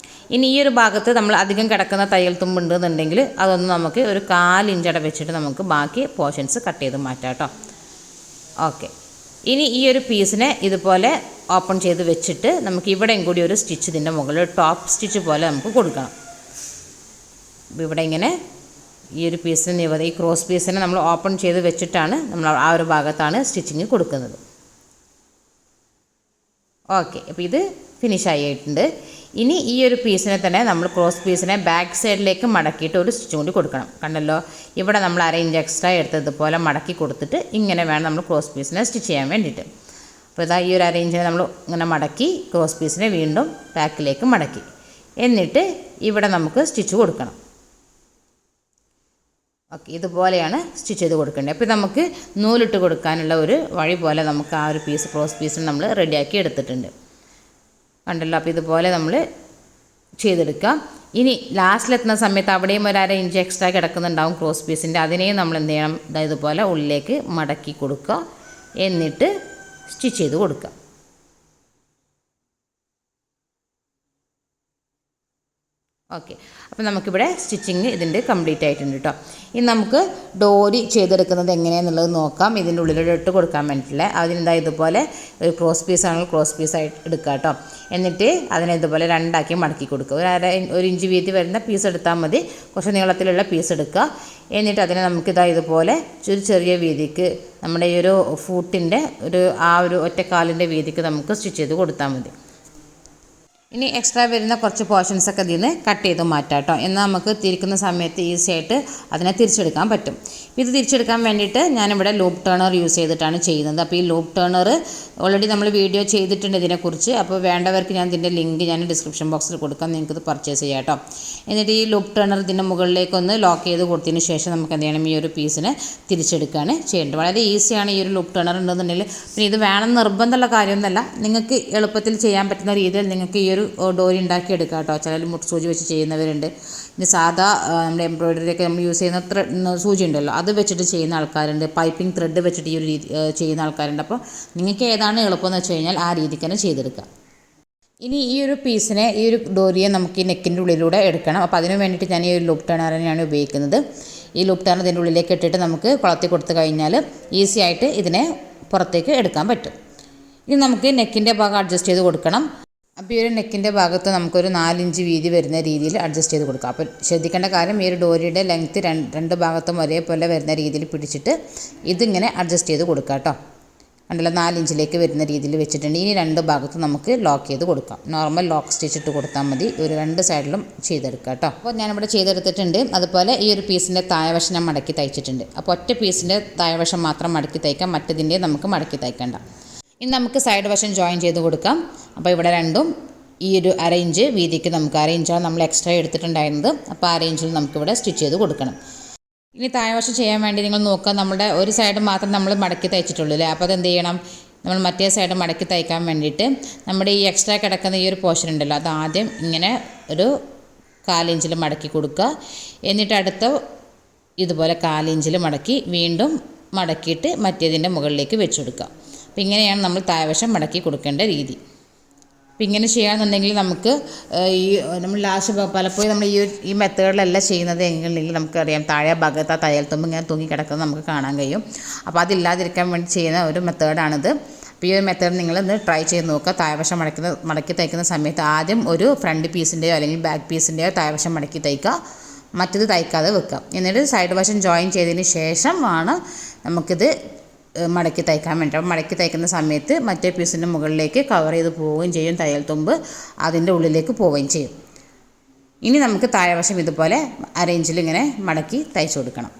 ഇനി ഈ ഒരു ഭാഗത്ത് നമ്മൾ അധികം കിടക്കുന്ന തയ്യൽ തുമ്പുണ്ടെന്നുണ്ടെങ്കിൽ അതൊന്ന് നമുക്ക് ഒരു 1/4 ഇഞ്ച് അവിടെ വെച്ചിട്ട് നമുക്ക് ബാക്കി പോർഷൻസ് കട്ട് ചെയ്ത് മാറ്റാം കേട്ടോ. ഓക്കെ, ഇനി ഈ ഒരു പീസിനെ ഇതുപോലെ ഓപ്പൺ ചെയ്ത് വെച്ചിട്ട് നമുക്ക് ഇവിടെയും കൂടി ഒരു സ്റ്റിച്ച് ഇതിൻ്റെ മുകളിൽ ടോപ്പ് സ്റ്റിച്ച് പോലെ നമുക്ക് കൊടുക്കണം. ഇവിടെ ഇങ്ങനെ ഈ ഒരു പീസിന് ഈ ക്രോസ് പീസിനെ നമ്മൾ ഓപ്പൺ ചെയ്ത് വെച്ചിട്ടാണ് നമ്മൾ ആ ഒരു ഭാഗത്താണ് സ്റ്റിച്ചിങ് കൊടുക്കുന്നത്. ഓക്കെ, അപ്പോൾ ഇത് ഫിനിഷ് ആയിട്ടുണ്ട്. ഇനി ഈ ഒരു പീസിനെ തന്നെ നമ്മൾ ക്രോസ് പീസിനെ ബാക്ക് സൈഡിലേക്ക് മടക്കിയിട്ട് ഒരു സ്റ്റിച്ചും കൂടി കൊടുക്കണം. കണ്ടല്ലോ, ഇവിടെ നമ്മൾ 1/2 ഇഞ്ച് എക്സ്ട്രാ എടുത്തതുപോലെ മടക്കി കൊടുത്തിട്ട് ഇങ്ങനെ വേണം നമ്മൾ ക്രോസ് പീസിനെ സ്റ്റിച്ച് ചെയ്യാൻ വേണ്ടിയിട്ട്. അപ്പോൾ ഇതാ ഈ ഒരു 1/2 ഇഞ്ചിനെ നമ്മൾ ഇങ്ങനെ മടക്കി ക്രോസ് പീസിനെ വീണ്ടും ബാക്കിലേക്ക് മടക്കി എന്നിട്ട് ഇവിടെ നമുക്ക് സ്റ്റിച്ച് കൊടുക്കണം. ഓക്കെ, ഇതുപോലെയാണ് സ്റ്റിച്ച് ചെയ്ത് കൊടുക്കേണ്ടത്. അപ്പോൾ നമുക്ക് നൂലിട്ട് കൊടുക്കാനുള്ള ഒരു വഴി പോലെ നമുക്ക് ആ ഒരു പീസ് ക്രോസ് പീസിന് നമ്മൾ റെഡിയാക്കി എടുത്തിട്ടുണ്ട്. കണ്ടല്ലോ, അപ്പോൾ ഇതുപോലെ നമ്മൾ ചെയ്തെടുക്കാം. ഇനി ലാസ്റ്റിലെത്തുന്ന സമയത്ത് അവിടെയും ഒരു 1/2 ഇഞ്ച് എക്സ്ട്രാ കിടക്കുന്നുണ്ടാവും ക്രോസ് പീസിൻ്റെ. അതിനെയും നമ്മൾ എന്ത് ചെയ്യണം, ഇതുപോലെ ഉള്ളിലേക്ക് മടക്കി കൊടുക്കുക എന്നിട്ട് സ്റ്റിച്ച് ചെയ്ത് കൊടുക്കുക. ഓക്കെ, അപ്പോൾ നമുക്കിവിടെ സ്റ്റിച്ചിങ് ഇതിൻ്റെ കംപ്ലീറ്റ് ആയിട്ടുണ്ട് കേട്ടോ. ഇനി നമുക്ക് ഡോരി ചെയ്തെടുക്കുന്നത് എങ്ങനെയാണെന്നുള്ളത് നോക്കാം. ഇതിൻ്റെ ഉള്ളിലൂടെ ഇട്ട് കൊടുക്കാൻ വേണ്ടിയിട്ടില്ല. അതിനെന്താ ഇതുപോലെ ഒരു ക്രോസ് പീസാണെങ്കിൽ ക്രോസ് പീസായിട്ട് എടുക്കുക കേട്ടോ. എന്നിട്ട് അതിനെ ഇതുപോലെ രണ്ടാക്കി മടക്കി കൊടുക്കുക. ഒരു ഇഞ്ച് വീതി വരുന്ന പീസ് എടുത്താൽ മതി. കുറച്ച് നീളത്തിലുള്ള പീസ് എടുക്കുക. എന്നിട്ട് അതിനെ നമുക്കിതാ ഇതുപോലെ ഒരു ചെറിയ വീതിക്ക് നമ്മുടെ ഈ ഒരു ഫൂട്ടിൻ്റെ ആ ഒരു ഒറ്റക്കാലിൻ്റെ വീതിക്ക് നമുക്ക് സ്റ്റിച്ച് ചെയ്ത് കൊടുത്താൽ മതി. ഇനി എക്സ്ട്രാ വരുന്ന കുറച്ച് പോർഷൻസൊക്കെ ഇതിൽ നിന്ന് കട്ട് ചെയ്ത് മാറ്റാം കേട്ടോ. എന്നാൽ നമുക്ക് തിരിക്കുന്ന സമയത്ത് ഈസി ആയിട്ട് അതിനെ തിരിച്ചെടുക്കാൻ പറ്റും. ഇത് തിരിച്ചെടുക്കാൻ വേണ്ടിയിട്ട് ഞാനിവിടെ ലൂപ്പ് ടേണർ യൂസ് ചെയ്തിട്ടാണ് ചെയ്യുന്നത്. അപ്പോൾ ഈ ലൂപ്പ് ടേണർ ഓൾറെഡി നമ്മൾ വീഡിയോ ചെയ്തിട്ടുണ്ട് ഇതിനെക്കുറിച്ച്. അപ്പോൾ വേണ്ടവർക്ക് ഞാൻ ഇതിൻ്റെ ലിങ്ക് ഞാൻ ഡിസ്ക്രിപ്ഷൻ ബോക്സിൽ കൊടുക്കാം, നിങ്ങൾക്കിത് പർച്ചേസ് ചെയ്യാം കേട്ടോ. എന്നിട്ട് ഈ ലൂപ്പ് ടേണർ ഇതിൻ്റെ മുകളിലേക്കൊന്ന് ലോക്ക് ചെയ്ത് കൊടുത്തതിന് ശേഷം നമുക്ക് എന്ത് ചെയ്യണം, ഈ ഒരു പീസിനെ തിരിച്ചെടുക്കുകയാണ് ചെയ്യേണ്ടത്. വളരെ ഈസിയാണ് ഈ ഒരു ലൂപ്പ് ടേണർ ഉണ്ടെന്നുണ്ടെങ്കിൽ. പിന്നെ ഇത് വേണം നിർബന്ധമുള്ള കാര്യമൊന്നുമല്ല, നിങ്ങൾക്ക് എളുപ്പത്തിൽ ചെയ്യാൻ പറ്റുന്ന രീതിയിൽ നിങ്ങൾക്ക് ഈ ഒരു ഡോരി ഉണ്ടാക്കിയെടുക്കാം കേട്ടോ. ചിലർ മുട്ടുസൂചി വെച്ച് ചെയ്യുന്നവരുണ്ട്. ഇനി സാധാ നമ്മുടെ എംബ്രോയിഡറിയൊക്കെ നമ്മൾ യൂസ് ചെയ്യുന്ന സൂചി ഉണ്ടല്ലോ, അത് വെച്ചിട്ട് ചെയ്യുന്ന ആൾക്കാരുണ്ട്. പൈപ്പിംഗ് ത്രെഡ് വെച്ചിട്ട് ഈ ഒരു രീതി ചെയ്യുന്ന ആൾക്കാരുണ്ട്. അപ്പോൾ നിങ്ങൾക്ക് ഏതാണ് എളുപ്പമെന്ന് വെച്ച് കഴിഞ്ഞാൽ ആ രീതിക്ക് തന്നെ ചെയ്തെടുക്കാം. ഇനി ഈ ഒരു പീസിനെ, ഈ ഒരു ഡോറിയെ നമുക്ക് ഈ നെക്കിൻ്റെ ഉള്ളിലൂടെ എടുക്കണം. അപ്പോൾ അതിന് വേണ്ടിയിട്ട് ഞാൻ ഈ ഒരു ലൂപ്പ് ടേണറിനെയാണ് ഉപയോഗിക്കുന്നത്. ഈ ലൂപ്പ് ടേണർ ഇതിൻ്റെ ഉള്ളിലേക്ക് ഇട്ടിട്ട് നമുക്ക് കൊളത്തി കൊടുത്തു കഴിഞ്ഞാൽ ഈസി ആയിട്ട് ഇതിനെ പുറത്തേക്ക് എടുക്കാൻ പറ്റും. ഇനി നമുക്ക് നെക്കിൻ്റെ ഭാഗം അഡ്ജസ്റ്റ് ചെയ്ത് കൊടുക്കണം. അപ്പോൾ ഈ ഒരു നെക്കിൻ്റെ ഭാഗത്ത് നമുക്കൊരു 4 ഇഞ്ച് വീതി വരുന്ന രീതിയിൽ അഡ്ജസ്റ്റ് ചെയ്ത് കൊടുക്കാം. അപ്പോൾ ശ്രദ്ധിക്കേണ്ട കാര്യം, ഈ ഒരു ഡോരിയുടെ ലെങ്ത്ത് രണ്ട് ഭാഗത്തും ഒരേപോലെ വരുന്ന രീതിയിൽ പിടിച്ചിട്ട് ഇതിങ്ങനെ അഡ്ജസ്റ്റ് ചെയ്ത് കൊടുക്കാം കേട്ടോ. കണ്ടല്ലോ, 4 ഇഞ്ചിലേക്ക് വരുന്ന രീതിയിൽ വെച്ചിട്ടുണ്ട്. ഇനി രണ്ട് ഭാഗത്തും നമുക്ക് ലോക്ക് ചെയ്ത് കൊടുക്കാം. നോർമൽ ലോക്ക് സ്റ്റിച്ച് ഇട്ട് കൊടുത്താൽ മതി. ഒരു രണ്ട് സൈഡിലും ചെയ്തെടുക്കാം കേട്ടോ. അപ്പോൾ ഞാനിവിടെ ചെയ്തെടുത്തിട്ടുണ്ട്. അതുപോലെ ഈ ഒരു പീസിൻ്റെ താഴെവശം ഞാൻ മടക്കി തയ്ച്ചിട്ടുണ്ട്. അപ്പോൾ ഒറ്റ പീസിൻ്റെ താഴെവശം മാത്രം മടക്കി തയ്ക്കാം, മറ്റതിൻ്റെ നമുക്ക് മടക്കി തയ്ക്കണ്ട. ഇനി നമുക്ക് സൈഡ് വശം ജോയിൻ ചെയ്ത് കൊടുക്കാം. അപ്പോൾ ഇവിടെ രണ്ടും ഈ ഒരു 1/2 ഇഞ്ച് വീതിക്ക് നമുക്ക് 1/2 ഇഞ്ചാണ് നമ്മൾ എക്സ്ട്രാ എടുത്തിട്ടുണ്ടായിരുന്നത്. അപ്പോൾ 1/2 ഇഞ്ചിൽ നമുക്കിവിടെ സ്റ്റിച്ച് ചെയ്ത് കൊടുക്കണം. ഇനി താഴ്വശം ചെയ്യാൻ വേണ്ടി നിങ്ങൾ നോക്കുക, നമ്മുടെ ഒരു സൈഡ് മാത്രം നമ്മൾ മടക്കി തയ്ച്ചിട്ടുള്ളൂ അല്ലേ. അപ്പോൾ അതെന്ത് ചെയ്യണം, നമ്മൾ മറ്റേ സൈഡ് മടക്കി തയ്ക്കാൻ വേണ്ടിയിട്ട് നമ്മുടെ ഈ എക്സ്ട്രാ കിടക്കുന്ന ഈ ഒരു പോർഷൻ ഉണ്ടല്ലോ, അത് ആദ്യം ഇങ്ങനെ ഒരു 1/4 ഇഞ്ചിൽ മടക്കി കൊടുക്കുക. എന്നിട്ട് അടുത്ത ഇതുപോലെ 1/4 ഇഞ്ചിൽ മടക്കി വീണ്ടും മടക്കിയിട്ട് മറ്റേതിൻ്റെ മുകളിലേക്ക് വെച്ച് കൊടുക്കുക. അപ്പോൾ ഇങ്ങനെയാണ് നമ്മൾ താഴ്വശം മടക്കി കൊടുക്കേണ്ട രീതി. അപ്പോൾ ഇങ്ങനെ ചെയ്യുകയാണെന്നുണ്ടെങ്കിൽ നമുക്ക് നമ്മൾ ലാസ്റ്റ് പലപ്പോഴും നമ്മൾ ഈ മെത്തേഡിലല്ല ചെയ്യുന്നത് എന്നുണ്ടെങ്കിൽ നമുക്കറിയാം താഴെ ഭാഗത്ത് ആ തയ്യൽ തുമ്പ് ഇങ്ങനെ തൂങ്ങി കിടക്കുന്നത് നമുക്ക് കാണാൻ കഴിയും. അപ്പോൾ അതില്ലാതിരിക്കാൻ വേണ്ടി ചെയ്യുന്ന ഒരു മെത്തേഡാണിത്. അപ്പോൾ ഈ ഒരു മെത്തേഡ് നിങ്ങളൊന്ന് ട്രൈ ചെയ്ത് നോക്കുക. താഴ്വശം മടക്കി തയ്ക്കുന്ന സമയത്ത് ആദ്യം ഒരു ഫ്രണ്ട് പീസിൻ്റെയോ അല്ലെങ്കിൽ ബാക്ക് പീസിൻ്റെയോ താഴ്വശം മടക്കി തയ്ക്കുക, മറ്റത് തയ്ക്കാതെ വെക്കുക. എന്നിട്ട് സൈഡ് വശം ജോയിൻ ചെയ്തതിന് ശേഷമാണ് നമുക്കിത് മടക്കി തയ്ക്കാൻ വേണ്ടി. അപ്പോൾ മടക്കി തയ്ക്കുന്ന സമയത്ത് മറ്റേ പീസിൻ്റെ മുകളിലേക്ക് കവർ ചെയ്ത് പോവുകയും ചെയ്യും, തയ്യൽ തുമ്പ് അതിൻ്റെ ഉള്ളിലേക്ക് പോവുകയും ചെയ്യും. ഇനി നമുക്ക് താഴെവശം ഇതുപോലെ 1/2 ഇഞ്ചിൽ ഇങ്ങനെ മടക്കി തയ്ച്ചു കൊടുക്കണം.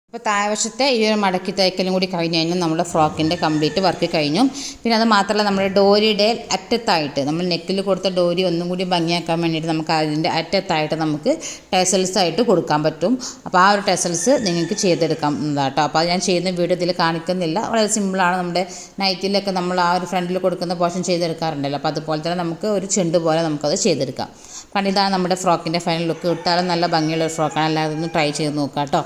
അപ്പോൾ താഴ്വശത്തെ ഈ ഒരു മടക്കി തയ്ക്കലും കൂടി കഴിഞ്ഞ് കഴിഞ്ഞാൽ നമ്മുടെ ഫ്രോക്കിൻ്റെ കംപ്ലീറ്റ് വർക്ക് കഴിഞ്ഞു. പിന്നെ അത് മാത്രമല്ല നമ്മുടെ ഡോരിയുടെ അറ്റത്തായിട്ട് നമ്മൾ നെക്കിൽ കൊടുത്ത ഡോരി ഒന്നും കൂടി ഭംഗിയാക്കാൻ വേണ്ടിയിട്ട് നമുക്ക് അതിൻ്റെ അറ്റത്തായിട്ട് നമുക്ക് ടെസൽസ് ആയിട്ട് കൊടുക്കാൻ പറ്റും. അപ്പോൾ ആ ഒരു ടെസൽസ് നിങ്ങൾക്ക് ചെയ്തെടുക്കാം കേട്ടോ. അപ്പോൾ അത് ഞാൻ ചെയ്യുന്ന വീഡിയോ ഇതിൽ കാണിക്കുന്നില്ല. വളരെ സിമ്പിളാണ്. നമ്മുടെ നൈറ്റിലൊക്കെ നമ്മൾ ആ ഒരു ഫ്രണ്ടിൽ കൊടുക്കുന്ന പോർഷൻ ചെയ്തെടുക്കാറുണ്ടല്ലോ. അപ്പോൾ അതുപോലെ തന്നെ നമുക്ക് ഒരു ചെണ്ട് പോലെ നമുക്കത് ചെയ്തെടുക്കാം. കാരണം ഇതാണ് നമ്മുടെ ഫ്രോക്കിൻ്റെ ഫൈനൽ ലുക്ക്. ഇട്ടാലും നല്ല ഭംഗിയുള്ള ഒരു ഫ്രോക്കാണ്. എല്ലാവരും ഒന്ന് ട്രൈ ചെയ്ത് നോക്കാം കേട്ടോ.